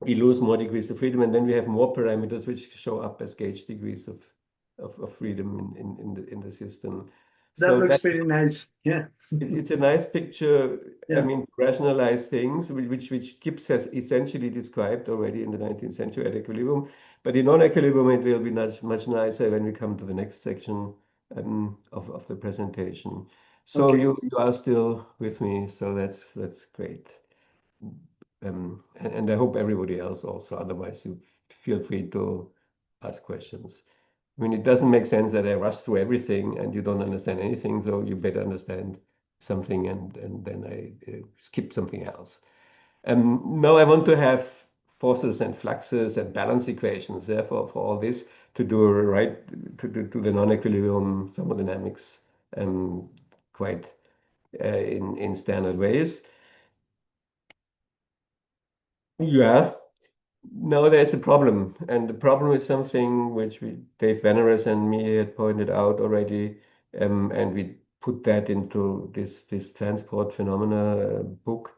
we lose more degrees of freedom, and then we have more parameters which show up as gauge degrees of freedom in the system. That So looks pretty nice. Yeah. it's a nice picture. I Yeah. mean, to rationalize things, which Gibbs has essentially described already in the 19th century at equilibrium. But in non-equilibrium, it will be much nicer when we come to the next section of the presentation. So Okay. you are still with me, so that's great. And I hope everybody else also. Otherwise, you feel free to ask questions. I mean, it doesn't make sense that I rush through everything and you don't understand anything, so you better understand something and then I skip something else. Now I want to have forces and fluxes and balance equations, therefore, for all this to do right to the non-equilibrium thermodynamics quite in standard ways. Yeah. No, there's a problem, and the problem is something which Dave Veneris and me had pointed out already, and we put that into this transport phenomena book.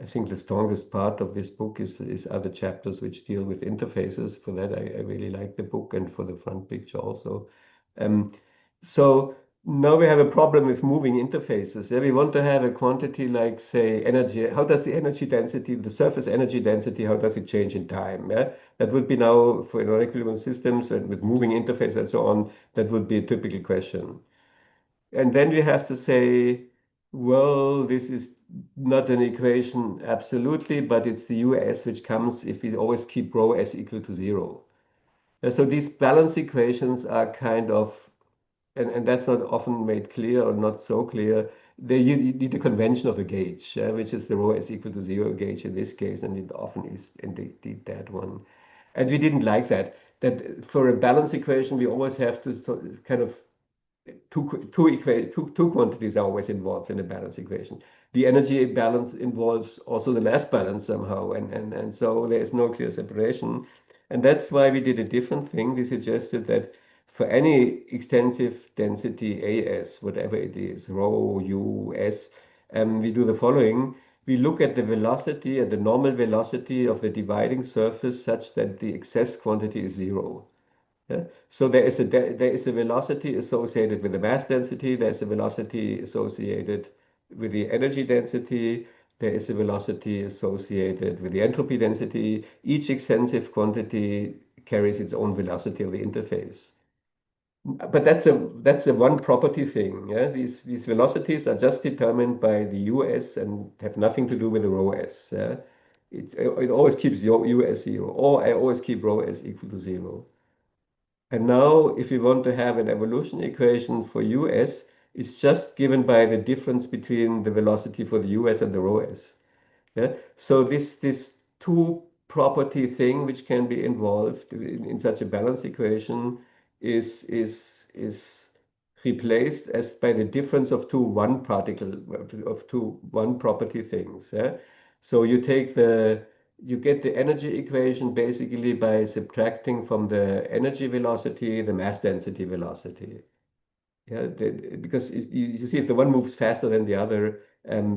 I think the strongest part of this book is other chapters which deal with interfaces. For that, I really like the book, and for the front picture also. Um, so now we have a problem with moving interfaces. Yeah, we want to have a quantity like, say, energy. How does the energy density, the surface energy density, how does it change in time? Yeah, that would be now for non-equilibrium systems and with moving interface and so on. That would be a typical question. And then we have to say, well, this is not an equation absolutely, but it's the US which comes if we always keep rho s equal to 0. So these balance equations are kind of, and that's not often made clear or not so clear. You need a convention of a gauge, which is the rho s equal to 0 gauge in this case, and it often is indeed that one. And we didn't like that. That for a balance equation, we always have to kind of two quantities are always involved in a balance equation. The energy balance involves also the mass balance somehow, and so there is no clear separation. And that's why we did a different thing. We suggested that for any extensive density AS, whatever it is, rho, U, S, we do the following. We look at the velocity and the normal velocity of the dividing surface such that the excess quantity is 0. Yeah? So there is a velocity associated with the mass density, there's a velocity associated with the energy density, there is a velocity associated with the entropy density. Each extensive quantity carries its own velocity of the interface. But that's a one property thing. Yeah? These velocities are just determined by the US and have nothing to do with the rho s. Yeah? It always keeps your US 0, or I always keep rho s equal to 0. And now, if we want to have an evolution equation for US, it's just given by the difference between the velocity for the US and the rho s. Yeah? So this two property thing which can be involved in such a balance equation is replaced as by the difference of two one particle of two one property things. Yeah? So you get the energy equation basically by subtracting from the energy velocity the mass density velocity. Yeah, because you see, if the one moves faster than the other,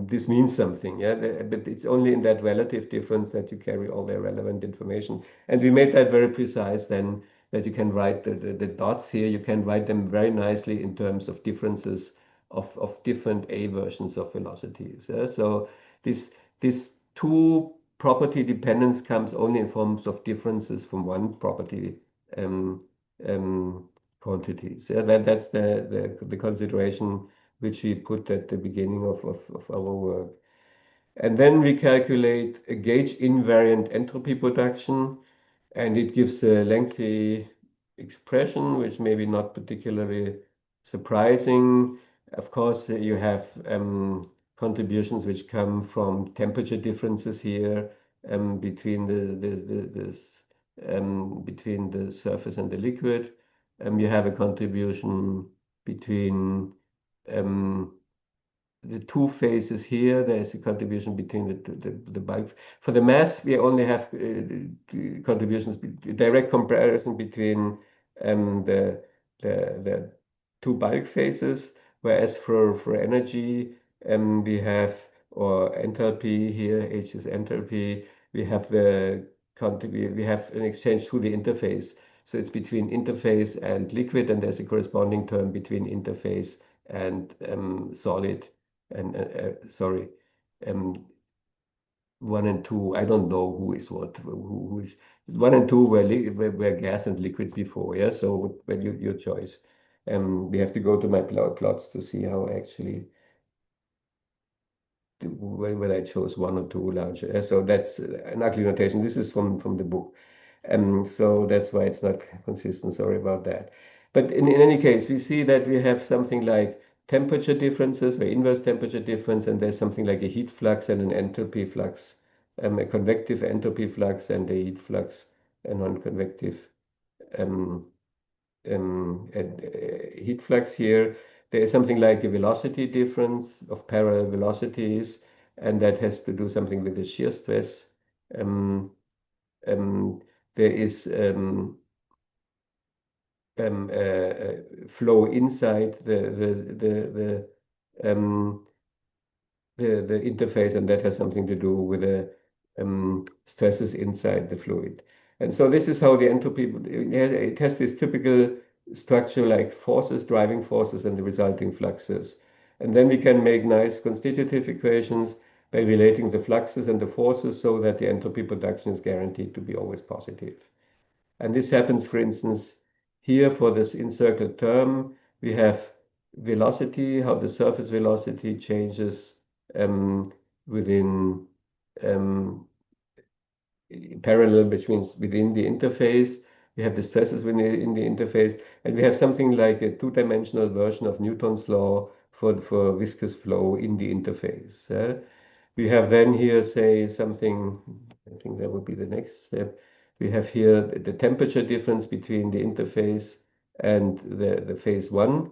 this means something. Yeah, but it's only in that relative difference that you carry all the relevant information. And we made that very precise then that you can write the dots here. You can write them very nicely in terms of differences of different A versions of velocities. Yeah? So this two property dependence comes only in forms of differences from one property. Um, um, Quantities. Yeah, that's the consideration which we put at the beginning of our work. And then we calculate a gauge invariant entropy production, and it gives a lengthy expression, which may be not particularly surprising. Of course, you have contributions which come from temperature differences here between between the surface and the liquid. You have a contribution between um, the two phases here. There is a contribution between the bulk. For the mass, we only have contributions, direct comparison between the two bulk phases, whereas for energy, we have, or enthalpy here, H is enthalpy, we have we have an exchange through the interface. So it's between interface and liquid, and there's a corresponding term between interface and solid, and sorry, 1 and 2. I don't know who is what. Who is 1 and 2 were gas and liquid before. Yeah. So when your choice. We have to go to my plots to see how actually whether I chose 1 or 2 larger. So that's an ugly notation. This is from the book. So that's why it's not consistent. Sorry about that. But in any case, we see that we have something like temperature differences or inverse temperature difference, and there's something like a heat flux and an entropy flux, a convective entropy flux and a heat flux, a non-convective heat flux here. There is something like a velocity difference of parallel velocities, and that has to do something with the shear stress. Um, there is flow inside the interface, and that has something to do with the stresses inside the fluid. And so this is how the entropy, it has this typical structure like forces, driving forces, and the resulting fluxes. And then we can make nice constitutive equations by relating the fluxes and the forces so that the entropy production is guaranteed to be always positive. And this happens, for instance, here for this encircled term, we have velocity, how the surface velocity changes within parallel, which means within the interface. We have the stresses in the interface, and we have something like a two-dimensional version of Newton's law for viscous flow in the interface. We have then here, say, something, I think that would be the next step. We have here the temperature difference between the interface and the phase 1.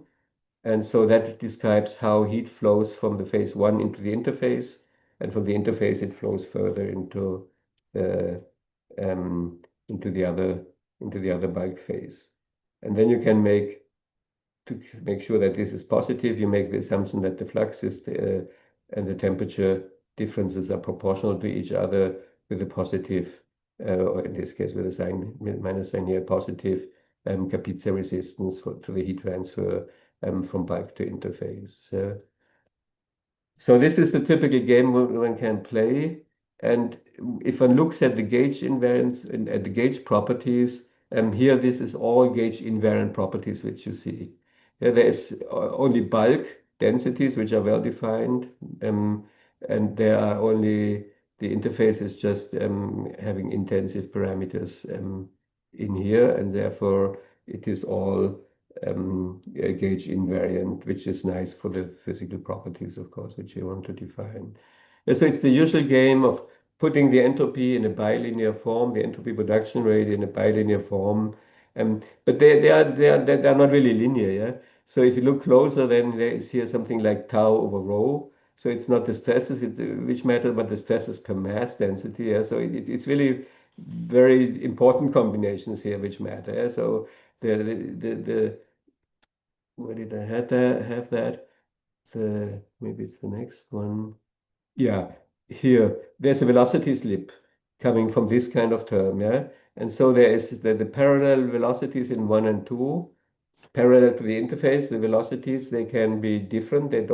And so that describes how heat flows from the phase 1 into the interface, and from the interface it flows further into the into the other bulk phase. And then you can to make sure that this is positive, you make the assumption that the fluxes and the temperature differences are proportional to each other with a positive, or in this case with a sign, minus sign here, positive Kapitza resistance to the heat transfer from bulk to interface. So this is the typical game one can play. And if one looks at the gauge invariance and at the gauge properties, here this is all gauge invariant properties which you see. Yeah, there is only bulk densities which are well defined, and there are only the interface is just having intensive parameters in here, and therefore it is all gauge invariant, which is nice for the physical properties, of course, which you want to define. So it's the usual game of putting the entropy in a bilinear form, the entropy production rate in a bilinear form. But they are not really linear, yeah? So if you look closer, then there is here something like tau over rho. So it's not the stresses which matter, but the stresses per mass density. Yeah? So it's really very important combinations here which matter. Yeah? So the where did I have that? Maybe it's the next one. Yeah, here there's a velocity slip coming from this kind of term, yeah. And so there is the parallel velocities in 1 and 2, parallel to the interface. The velocities, they can be different. The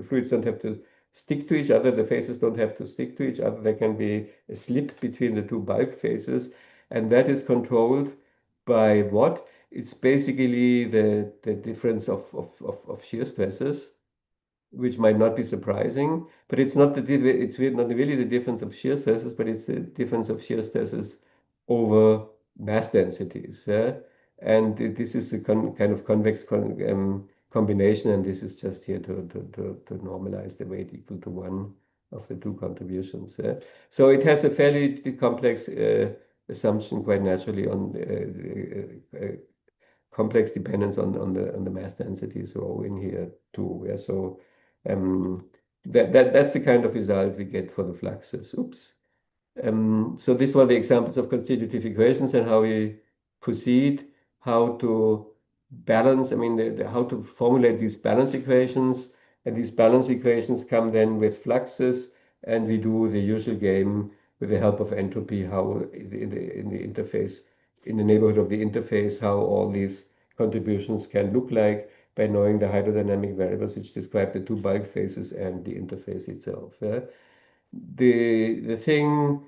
fluids don't have to stick to each other. The phases don't have to stick to each other. There can be a slip between the two bulk phases, and that is controlled by what? It's basically the difference of shear stresses, which might not be surprising, but it's not not really the difference of shear stresses, but it's the difference of shear stresses over mass densities. And this is a kind of convex combination, and this is just here to normalize the weight equal to 1 of the two contributions. So it has a fairly complex assumption, quite naturally, on complex dependence on the mass densities rho in here too. Yeah? So that's the kind of result we get for the fluxes. Oops. So these were the examples of constitutive equations and how we proceed, how to balance, I mean, how to formulate these balance equations. And these balance equations come then with fluxes, and we do the usual game with the help of entropy, how in the interface, in the neighborhood of the interface, how all these contributions can look like. by knowing the hydrodynamic variables which describe the two bulk phases and the interface itself. Yeah? The thing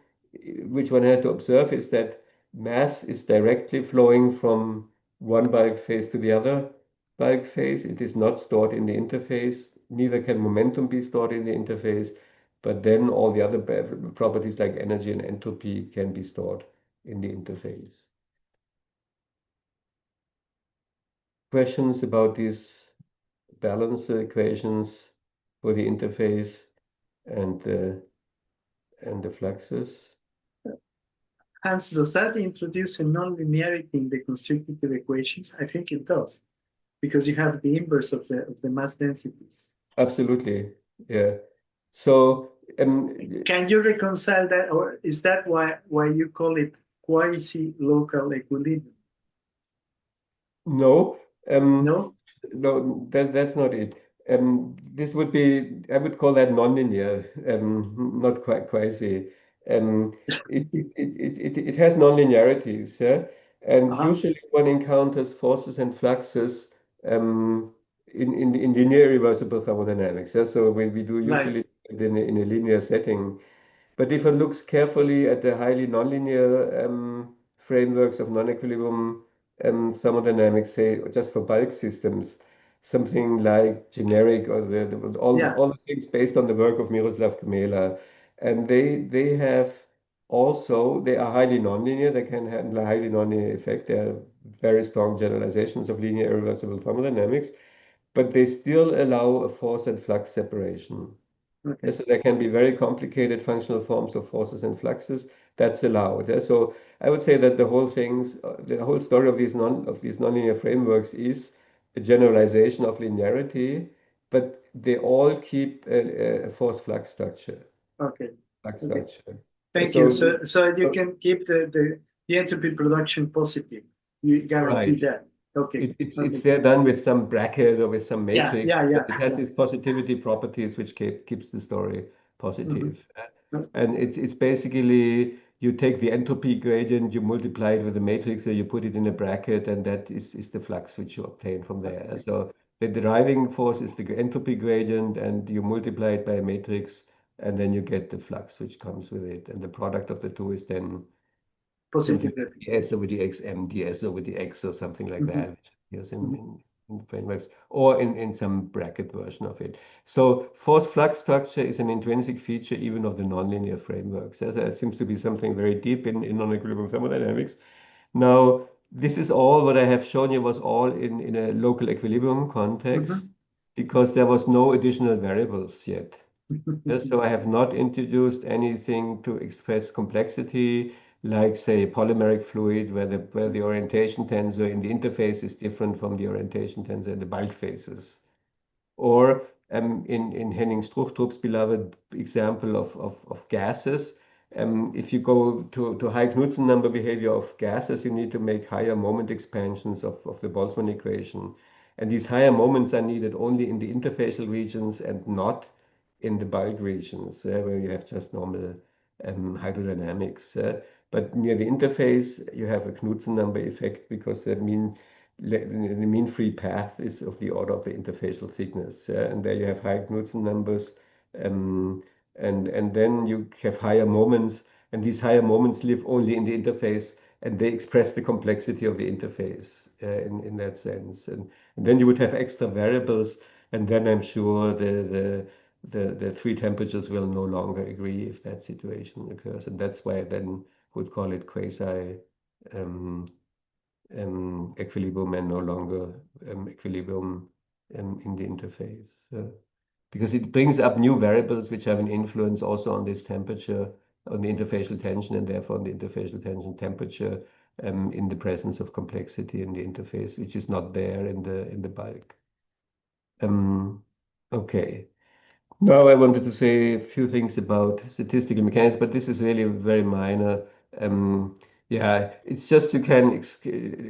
which one has to observe is that mass is directly flowing from one bulk phase to the other bulk phase. It is not stored in the interface. Neither can momentum be stored in the interface. But then all the other properties like energy and entropy can be stored in the interface. Questions about these balance equations for the interface and the fluxes? Hans, does that introduce a nonlinearity in the constitutive equations? I think it does, because you have the inverse of the mass densities. Absolutely, yeah. So can you reconcile that, or is that why you call it quasi-local equilibrium? No, No? no, that's not it. This would be, I would call that nonlinear, not quite quasi. It has nonlinearities, yeah? And usually one encounters forces and fluxes in linear irreversible thermodynamics. Yeah? So we do usually in a linear setting. But if one looks carefully at the highly nonlinear frameworks of non-equilibrium thermodynamics, say just for bulk systems, something like generic or all the things based on the work of Miroslav Gmela, and they have also they are highly nonlinear. They can handle a highly nonlinear effect. They are very strong generalizations of linear irreversible thermodynamics, but they still allow a force and flux separation. Okay. So there can be very complicated functional forms of forces and fluxes. That's allowed. So I would say that the whole story of these nonlinear frameworks is a generalization of linearity, but they all keep a force flux structure. Okay. Flux structure. Thank you. So you can keep the entropy production positive. You guarantee that. Okay. It's there done with some bracket or with some matrix. Yeah. It has these positivity properties which keeps the story positive. And it's basically you take the entropy gradient, you multiply it with a matrix, or you put it in a bracket, and that is the flux which you obtain from there. So the driving force is the entropy gradient, and you multiply it by a matrix, and then you get the flux which comes with it. And the product of the two is then positive ds over dx m ds over dx or something like that. Yes, in frameworks or in some bracket version of it. So force flux structure is an intrinsic feature even of the nonlinear frameworks. That seems to be something very deep in non-equilibrium thermodynamics. Now, this is all what I have shown you was all in a local equilibrium context because there was no additional variables yet. So I have not introduced anything to express complexity, like say polymeric fluid, where the orientation tensor in the interface is different from the orientation tensor in the bulk phases. Or in Henning Struchtrup's beloved example of gases, if you go to high Knudsen number behavior of gases, you need to make higher moment expansions of the Boltzmann equation. And these higher moments are needed only in the interfacial regions and not in the bulk regions, where you have just normal hydrodynamics. But near the interface, you have a Knudsen number effect because the mean free path is of the order of the interfacial thickness. And there you have high Knudsen numbers. And then you have higher moments. And these higher moments live only in the interface. And they express the complexity of the interface in that sense. And then you would have extra variables. And then I'm sure the three temperatures will no longer agree if that situation occurs. And that's why I then would call it quasi equilibrium and no longer equilibrium in the interface. Because it brings up new variables which have an influence also on this temperature, on the interfacial tension, and therefore on the interfacial tension temperature in the presence of complexity in the interface, which is not there in the bulk. Okay. Now I wanted to say a few things about statistical mechanics, but this is really very minor. Yeah, it's just you can,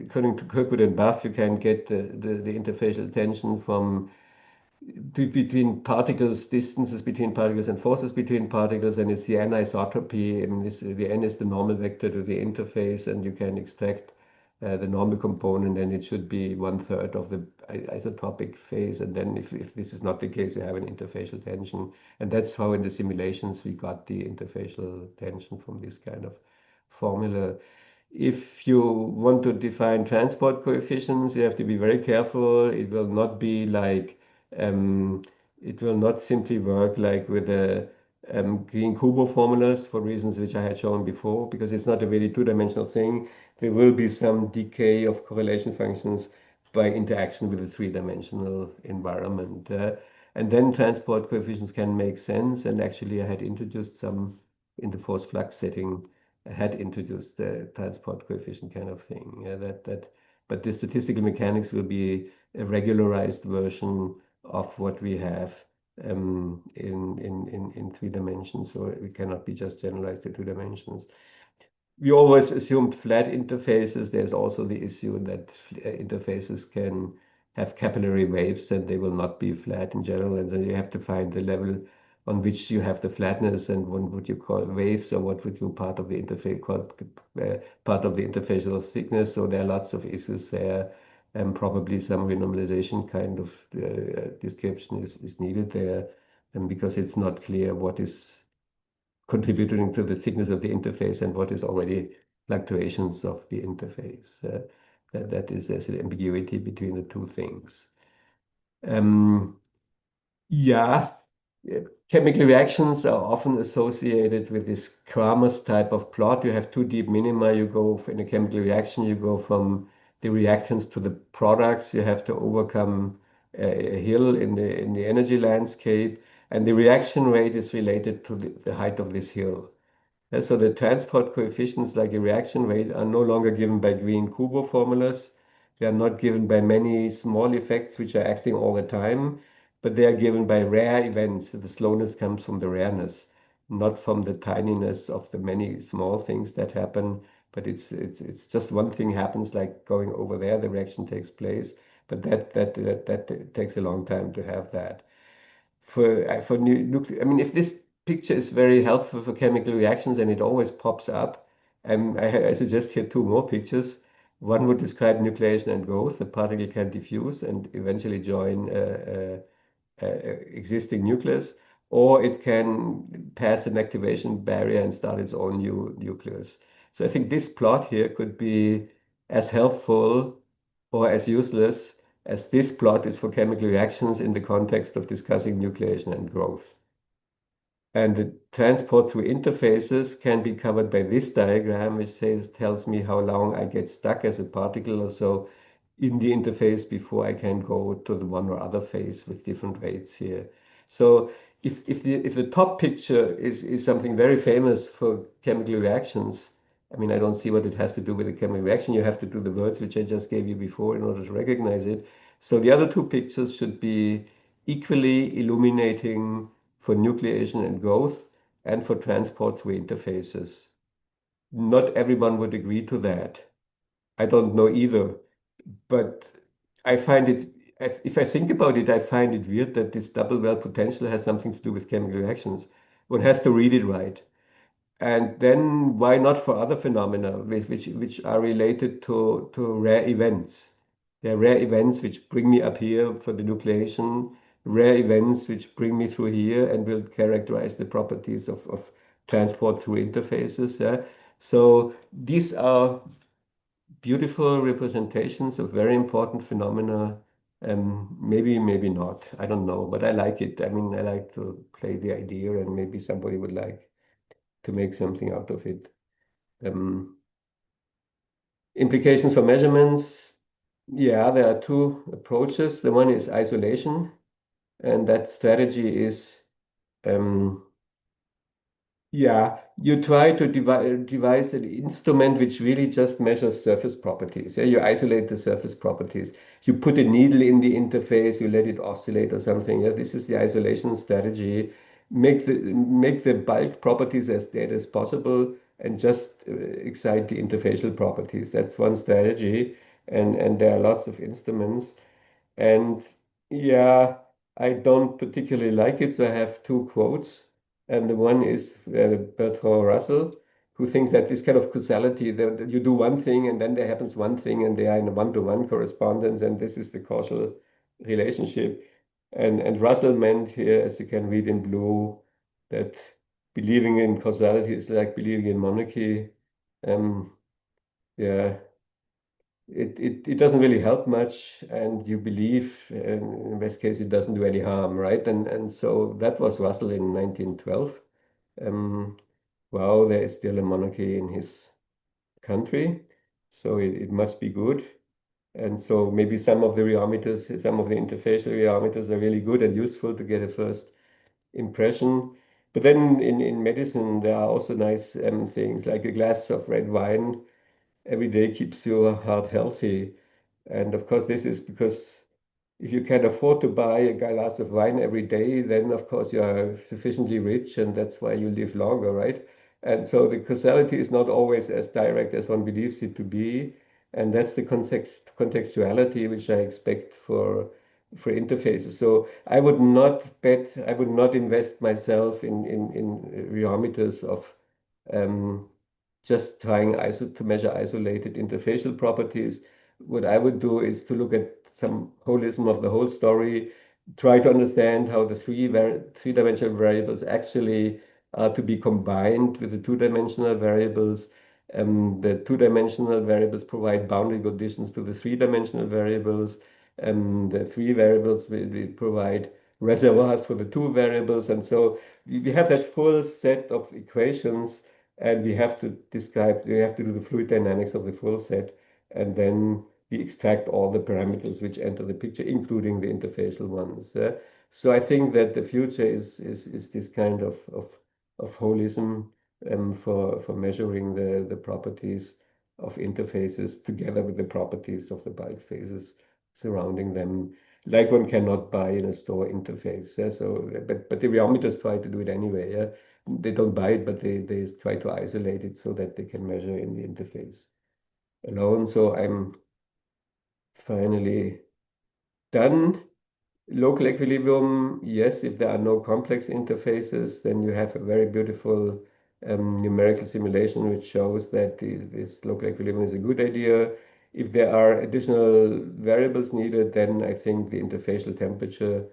according to Kirkwood and Buff, you can get the interfacial tension from between particles, distances between particles and forces between particles, and it's the anisotropy. I mean, the n is the normal vector to the interface, and you can extract the normal component, and it should be 1/3 of the isotopic phase. And then if this is not the case, you have an interfacial tension. And that's how in the simulations we got the interfacial tension from this kind of formula. If you want to define transport coefficients, you have to be very careful. It will not be like, it will not simply work like with the Green-Kubo formulas for reasons which I had shown before, because it's not a really two-dimensional thing. There will be some decay of correlation functions by interaction with the three-dimensional environment. And then transport coefficients can make sense. And actually, I had introduced some in the force flux setting. I had introduced the transport coefficient kind of thing. But the statistical mechanics will be a regularized version of what we have in 3 dimensions. So we cannot be just generalized to 2 dimensions. We always assumed flat interfaces. There's also the issue that interfaces can have capillary waves and they will not be flat in general. And then you have to find the level on which you have the flatness and what would you call waves, or what would you part of the interface call part of the interfacial thickness. So there are lots of issues there, and probably some renormalization kind of description is needed there, and because it's not clear what is contributing to the thickness of the interface and what is already fluctuations of the interface. That is, there's an ambiguity between the two things. Yeah, chemical reactions are often associated with this Kramers type of plot. You have two deep minima. You go in a chemical reaction, you go from the reactants to the products. You have to overcome a hill in the energy landscape, and the reaction rate is related to the height of this hill. So the transport coefficients, like the reaction rate, are no longer given by Green-Kubo formulas. They are not given by many small effects which are acting all the time, but they are given by rare events. The slowness comes from the rareness, not from the tininess of the many small things that happen. But it's just one thing happens, like going over there, the reaction takes place. But that takes a long time to have that. For nuclear, I mean, if this picture is very helpful for chemical reactions and it always pops up, I suggest here two more pictures. One would describe nucleation and growth. The particle can diffuse and eventually join existing nucleus, or it can pass an activation barrier and start its own new nucleus. So I think this plot here could be as helpful or as useless as this plot is for chemical reactions in the context of discussing nucleation and growth. And the transport through interfaces can be covered by this diagram, which tells me how long I get stuck as a particle or so in the interface before I can go to the one or other phase with different rates here. So if the top picture is something very famous for chemical reactions, I mean, I don't see what it has to do with a chemical reaction. You have to do the words which I just gave you before in order to recognize it. So the other two pictures should be equally illuminating for nucleation and growth and for transport through interfaces. Not everyone would agree to that. I don't know either, but I find it, if I think about it, I find it weird that this double well potential has something to do with chemical reactions. One has to read it right. And then why not for other phenomena which are related to rare events? There are rare events which bring me up here for the nucleation, rare events which bring me through here and will characterize the properties of transport through interfaces. Yeah? So these are beautiful representations of very important phenomena. Maybe not. I don't know, but I like it. I mean, I like to play the idea, and maybe somebody would like to make something out of it. Implications for measurements. Yeah, there are two approaches. The one is isolation, and that strategy is yeah, you try to devise an instrument which really just measures surface properties. Yeah, you isolate the surface properties. You put a needle in the interface, you let it oscillate or something. Yeah, this is the isolation strategy. Make the bulk properties as dead as possible and just excite the interfacial properties. That's one strategy, and there are lots of instruments. And yeah, I don't particularly like it, so I have two quotes. And the one is Bertrand Russell, who thinks that this kind of causality, that you do one thing and then there happens one thing and they are in a one-to-one correspondence, and this is the causal relationship. And Russell meant here, as you can read in blue, that believing in causality is like believing in monarchy. Yeah, it doesn't really help much, and you believe, in this case, it doesn't do any harm, right? And so that was Russell in 1912. Wow, there is still a monarchy in his country, so it must be good. And so maybe some of the rheometers, some of the interfacial rheometers are really good and useful to get a first impression. But then in medicine, there are also nice things like a glass of red wine every day keeps your heart healthy. And of course, this is because if you can afford to buy a glass of wine every day, then of course you are sufficiently rich, and that's why you live longer, right? And so the causality is not always as direct as one believes it to be. And that's the contextuality which I expect for interfaces. So I would not bet, I would not invest myself in rheometers of um, just trying to measure isolated interfacial properties. What I would do is to look at some holism of the whole story, try to understand how the three-dimensional variables actually are to be combined with the two-dimensional variables. The two-dimensional variables provide boundary conditions to the three-dimensional variables. The three variables will provide reservoirs for the two variables. And so we have that full set of equations, and we have to do the fluid dynamics of the full set, and then we extract all the parameters which enter the picture, including the interfacial ones. So I think that the future is this kind of holism for measuring the properties of interfaces together with the properties of the bulk phases surrounding them, like one cannot buy in a store interface. So, but the rheometers try to do it anyway. They don't buy it, but they try to isolate it so that they can measure in the interface alone. So I'm finally done. Local equilibrium, yes, if there are no complex interfaces, then you have a very beautiful numerical simulation which shows that this local equilibrium is a good idea. If there are additional variables needed, then I think the interfacial temperature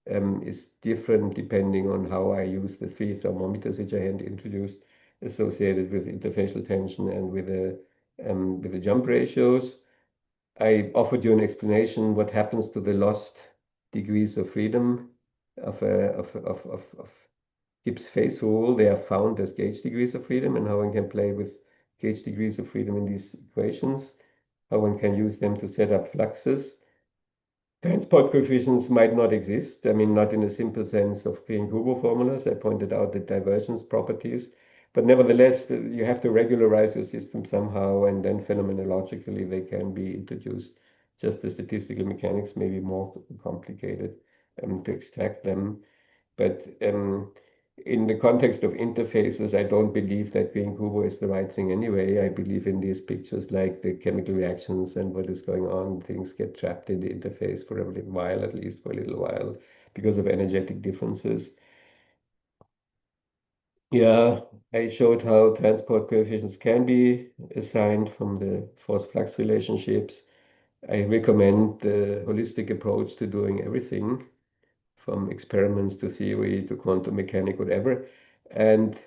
is different depending on how I use the three thermometers which I had introduced, associated with interfacial tension and with the jump ratios. I offered you an explanation what happens to the lost degrees of freedom of Gibbs phase rule. They are found as gauge degrees of freedom, and how one can play with gauge degrees of freedom in these equations, how one can use them to set up fluxes. Transport coefficients might not exist. I mean, not in a simple sense of Green-Kubo formulas. I pointed out the divergence properties, but nevertheless, you have to regularize your system somehow, and then phenomenologically they can be introduced. Just the statistical mechanics may be more complicated to extract them. But in the context of interfaces, I don't believe that Green-Kubo is the right thing anyway. I believe in these pictures like the chemical reactions and what is going on. Things get trapped in the interface for a little while, at least for a little while, because of energetic differences. Yeah, I showed how transport coefficients can be assigned from the force-flux relationships. I recommend the holistic approach to doing everything, from experiments to theory to quantum mechanics, whatever. And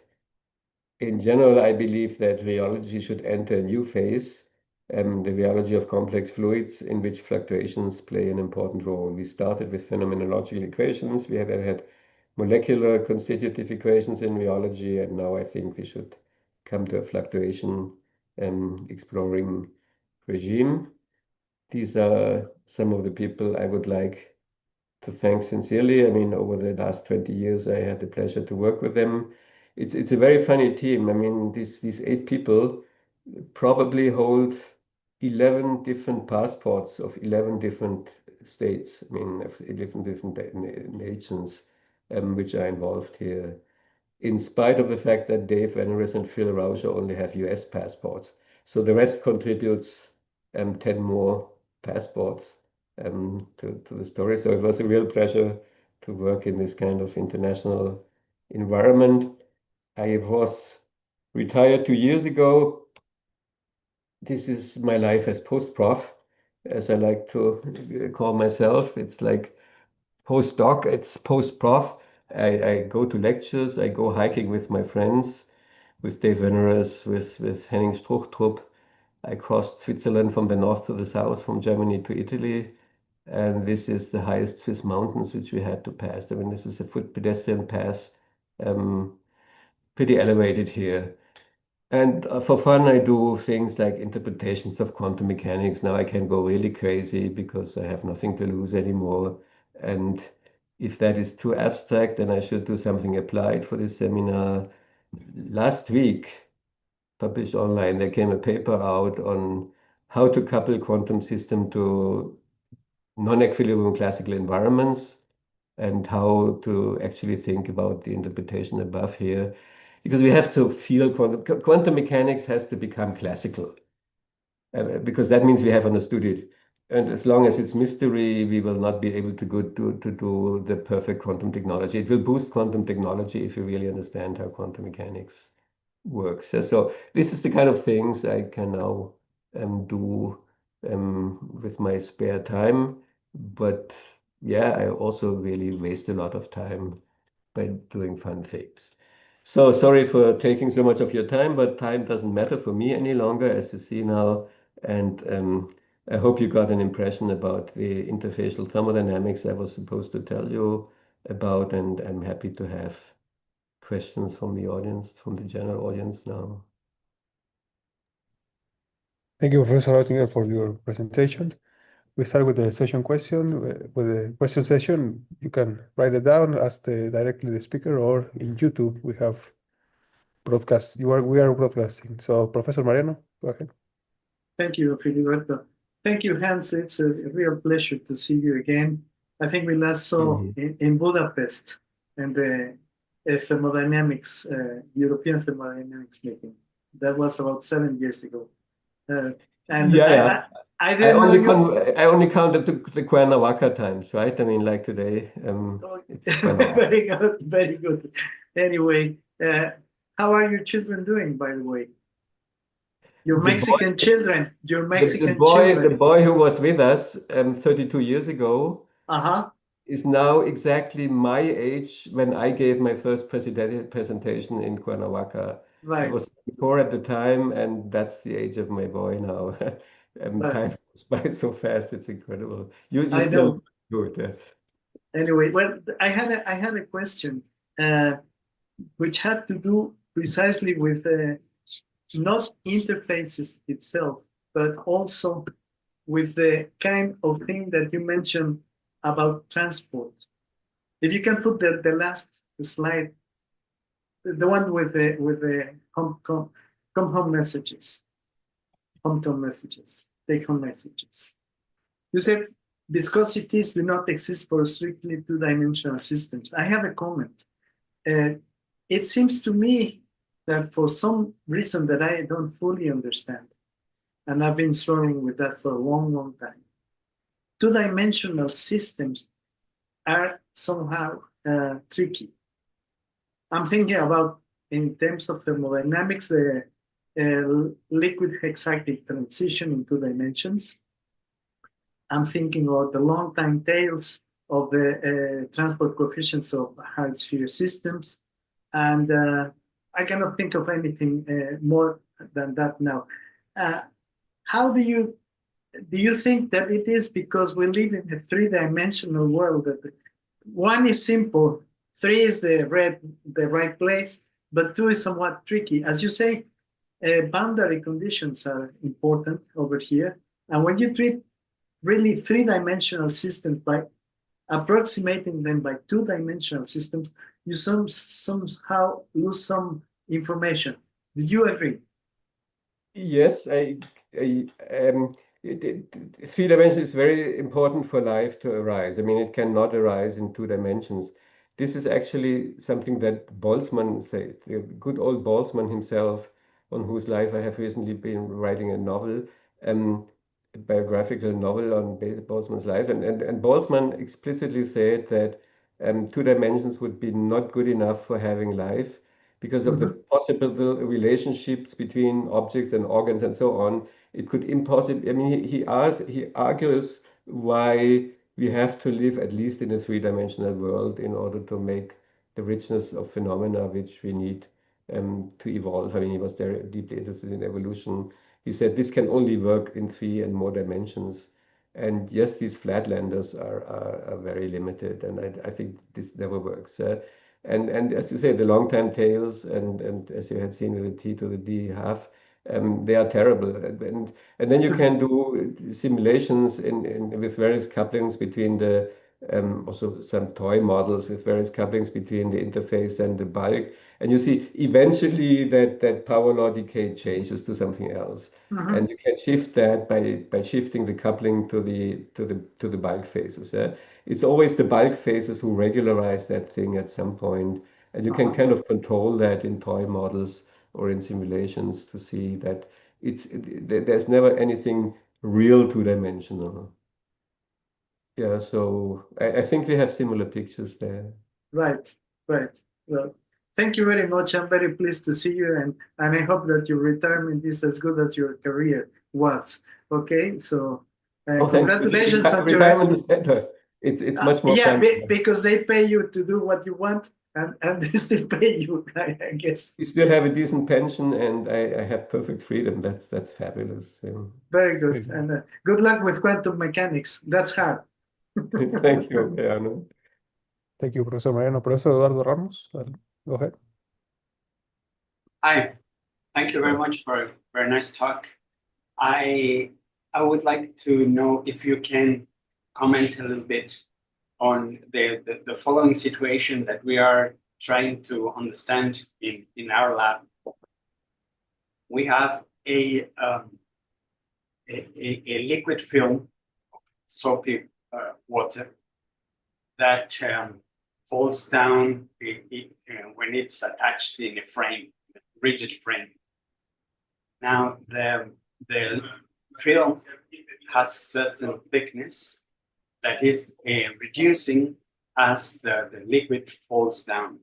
in general, I believe that rheology should enter a new phase, the rheology of complex fluids, in which fluctuations play an important role. We started with phenomenological equations. We have had molecular constitutive equations in rheology, and now I think we should come to a fluctuation exploring regime. These are some of the people I would like to thank sincerely. I mean, over the last 20 years, I had the pleasure to work with them. It's a very funny team. I mean, these 8 people probably hold 11 different passports of 11 different states. I mean, of 11 different nations which are involved here, in spite of the fact that Dave Veneris and Phil Rauscher only have US passports. So the rest contributes 10 more passports to the story. So it was a real pleasure to work in this kind of international environment. I was retired 2 years ago. This is my life as post-prof, as I like to call myself. It's like postdoc, it's post-prof. I go to lectures, I go hiking with my friends, with Dave Veneras, with Henning Struchtrup. I crossed Switzerland from the north to the south, from Germany to Italy. And this is the highest Swiss mountains which we had to pass. I mean, this is a foot pedestrian pass, um, pretty elevated here. And for fun, I do things like interpretations of quantum mechanics. Now I can go really crazy because I have nothing to lose anymore. And if that is too abstract, then I should do something applied for this seminar. Last week, published online, there came a paper out on how to couple quantum system to non-equilibrium classical environments and how to actually think about the interpretation above here. Because we have to feel quantum mechanics has to become classical, because that means we have understood it. And as long as it's mystery, we will not be able to go to do the perfect quantum technology. It will boost quantum technology if you really understand how quantum mechanics works. So this is the kind of things I can now do with my spare time. But yeah, I also really waste a lot of time by doing fun things. So sorry for taking so much of your time, but time doesn't matter for me any longer, as you see now. And I hope you got an impression about the interfacial thermodynamics I was supposed to tell you about, and I'm happy to have questions from the audience, from the general audience now. Thank you, Professor Oettinger, for your presentation. We start with the session question. With the question session, you can write it down, ask directly the speaker, or in YouTube we have broadcast. We are broadcasting. So, Professor Mariano, go ahead. Thank you, Filiberto. Thank you, Hans. It's a real pleasure to see you again. I think we last saw in Budapest and the thermodynamics, European thermodynamics meeting. That was about 7 years ago. And Yeah, I didn't know you. I only counted the Cuernavaca times, right? I mean, like today, it's Cuernavaca. Very good, very good. Anyway, how are your children doing, by the way? Your Mexican children, your Mexican children. The boy who was with us 32 years ago Uh-huh. is now exactly my age when I gave my first presentation in Cuernavaca. I Right. was 4 at the time, and that's the age of my boy now. Time goes by so fast, it's incredible. You I still know. good. Anyway, well, I had a question which had to do precisely with not interfaces itself, but also with the kind of thing that you mentioned about transport. If you can put the last slide, the one with the come home messages, take home messages. You said viscosities do not exist for strictly two-dimensional systems. I have a comment. It seems to me that for some reason that I don't fully understand, and I've been struggling with that for a long, long time, two-dimensional systems are somehow tricky. I'm thinking about, in terms of thermodynamics, the liquid excited transition in 2 dimensions. I'm thinking about the long time tails of the transport coefficients of high sphere systems. And I cannot think of anything more than that now. How do you think that it is because we live in a 3-dimensional world? That one is simple, 3 is the right place, but 2 is somewhat tricky. As you say, boundary conditions are important over here. And when you treat really 3-dimensional systems by approximating them by 2-dimensional systems, you somehow lose some information. Do you agree? Yes, 3 dimensions is very important for life to arise. I mean, it cannot arise in 2 dimensions. This is actually something that Boltzmann said, the good old Boltzmann himself, on whose life I have recently been writing a novel, a biographical novel on Boltzmann's life. And Boltzmann explicitly said that 2 dimensions would be not good enough for having life, because of the possible relationships between objects and organs and so on. It could impossible. I mean, he argues why we have to live at least in a three-dimensional world in order to make the richness of phenomena which we need to evolve. I mean, he was very deeply interested in evolution. He said this can only work in three and more dimensions. And yes, these flatlanders are very limited, and I think this never works. And as you say, the long-time tails, and as you had seen with the T to the D half, they are terrible. And then you can do simulations with various couplings between the also some toy models with various couplings between the interface and the bulk. And you see eventually that power law decay changes to something else. And you can shift that by shifting the coupling to the bulk phases. Yeah? It's always the bulk phases who regularize that thing at some point, and you can kind of control that in toy models or in simulations to see that there's never anything real two-dimensional. Yeah, so I think we have similar pictures there. Right, right. Well, thank you very much. I'm very pleased to see you, and I hope that your retirement is as good as your career was. Okay, so congratulations on your retirement is better. It's much more yeah, fun. because they pay you to do what you want, and they still pay you, I guess. You still have a decent pension, and I have perfect freedom. That's fabulous. Very good, and good luck with quantum mechanics. That's hard. Thank you, Mariano. Thank you, Professor Mariano. Professor Eduardo Ramos, go ahead. Hi, thank you very much for a very nice talk. I would like to know if you can comment a little bit on the following situation that we are trying to understand in our lab. We have a liquid film of soapy water that falls down when it's attached in a frame, a rigid frame. Now, the film has certain thickness that is reducing as the liquid falls down.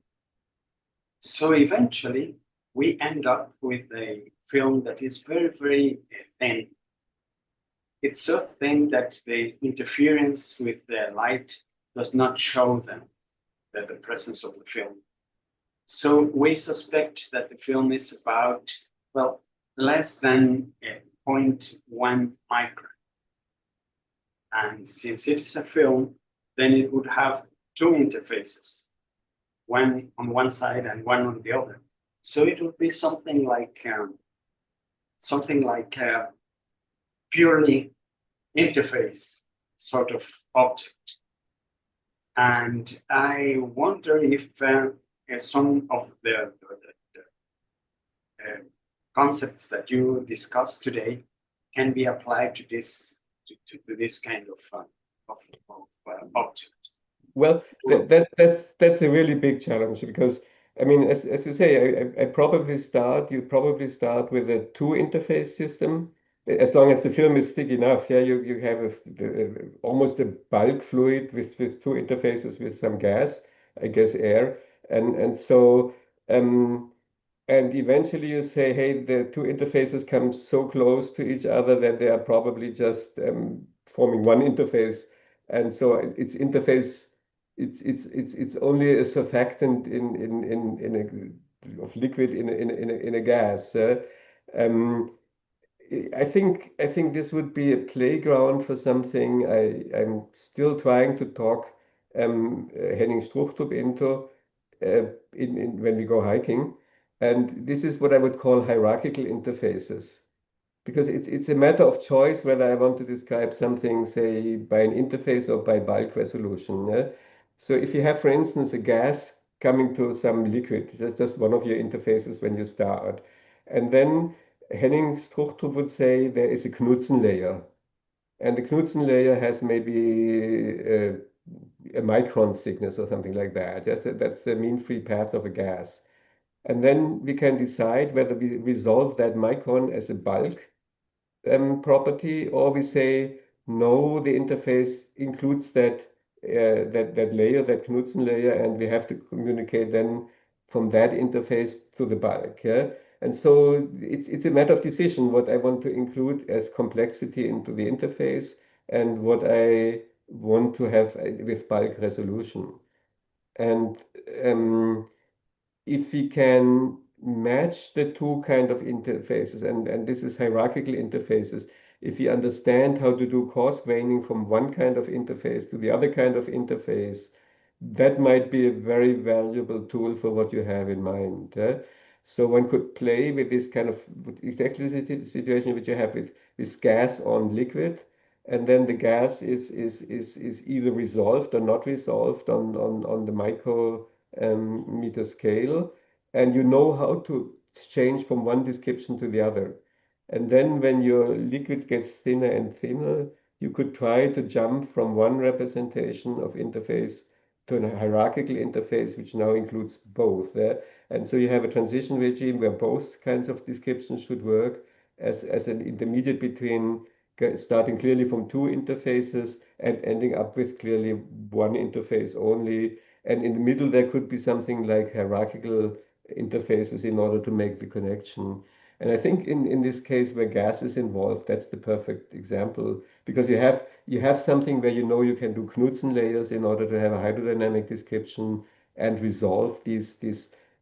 So eventually, we end up with a film that is very, very thin. It's so thin that the interference with the light does not show them the presence of the film. So we suspect that the film is about, well, less than 0.1 micron. And since it's a film, then it would have two interfaces, one on one side and one on the other. So it would be something like purely interface sort of object. And I wonder if some of the concepts that you discussed today can be applied to this kind of objects. Well, that's a really big challenge because I mean, as you say, you probably start with a two interface system. As long as the film is thick enough, yeah, you have almost a bulk fluid with two interfaces with some gas, I guess air, and so and eventually you say, hey, the two interfaces come so close to each other that they are probably just forming one interface, and so its interface. It's only a surfactant of liquid in a gas. I think this would be a playground for something I'm still trying to talk Henning Struchtrup into when we go hiking, and this is what I would call hierarchical interfaces. Because it's a matter of choice whether I want to describe something, say, by an interface or by bulk resolution. Yeah? So if you have, for instance, a gas coming to some liquid, that's just one of your interfaces when you start. And then Henning Struchtrup would say there is a Knudsen layer. And the Knudsen layer has maybe a micron thickness or something like that. That's the mean free path of a gas. And then we can decide whether we resolve that micron as a bulk property, or we say no, the interface includes that layer, that Knudsen layer, and we have to communicate then that interface to the bulk. Yeah? And so it's a matter of decision what I want to include as complexity into the interface and what I want to have with bulk resolution. And if we can match the two kind of interfaces, and this is hierarchical interfaces, if we understand how to do coarse graining from one kind of interface to the other kind of interface, that might be a very valuable tool for what you have in mind. So one could play with this kind of exactly the situation which you have with this gas on liquid, and then the gas is either resolved or not resolved on the micrometer scale, and you know how to change from one description to the other. And then when your liquid gets thinner and thinner, you could try to jump from one representation of interface to a hierarchical interface, which now includes both. And so you have a transition regime where both kinds of descriptions should work as an intermediate between starting clearly from two interfaces and ending up with clearly one interface only. And in the middle, there could be something like hierarchical interfaces in order to make the connection. And I think in this case where gas is involved, that's the perfect example, because you have something where you know you can do Knudsen layers in order to have a hydrodynamic description and resolve these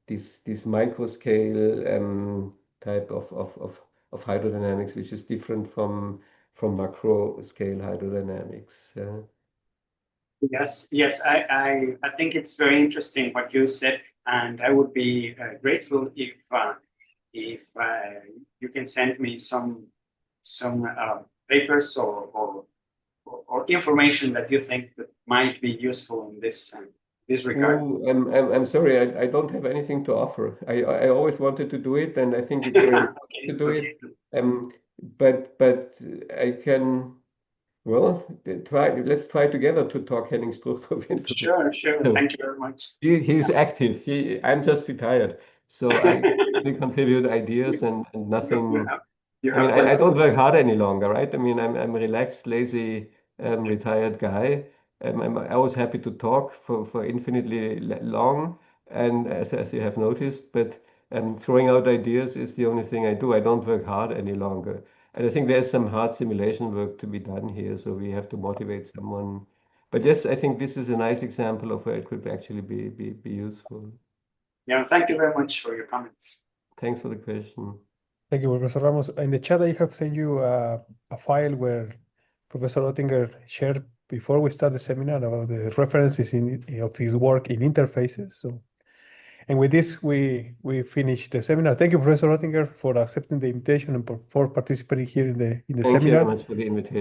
microscale type of hydrodynamics, which is different from macro scale hydrodynamics. Yes, I think it's very interesting what you said, and I would be grateful if you can send me some papers or information that you think that might be useful in this regard. Oh, I'm sorry, I don't have anything to offer. I always wanted to do it, and I think it's very important to do it. But I can. Well, let's try together to talk Henning Struchthoff into this. Sure. Thank you very much. He's active. I'm just retired, so I contribute ideas and nothing. I don't work hard any longer, right? I mean, I'm a relaxed, lazy, retired guy. I'm always happy to talk for infinitely long, and as you have noticed, but throwing out ideas is the only thing I do. I don't work hard any longer. And I think there's some hard simulation work to be done here, so we have to motivate someone. But yes, I think this is a nice example of where it could actually be useful. Yeah, thank you very much for your comments. Thanks for the question. Thank you, Professor Ramos. In the chat, I have sent you a file where Professor Öttinger shared before we start the seminar about the references of his work in interfaces. So, and with this, we finish the seminar. Thank you, Professor Öttinger, for accepting the invitation and for participating here in the Thank seminar. you very much for the invitation.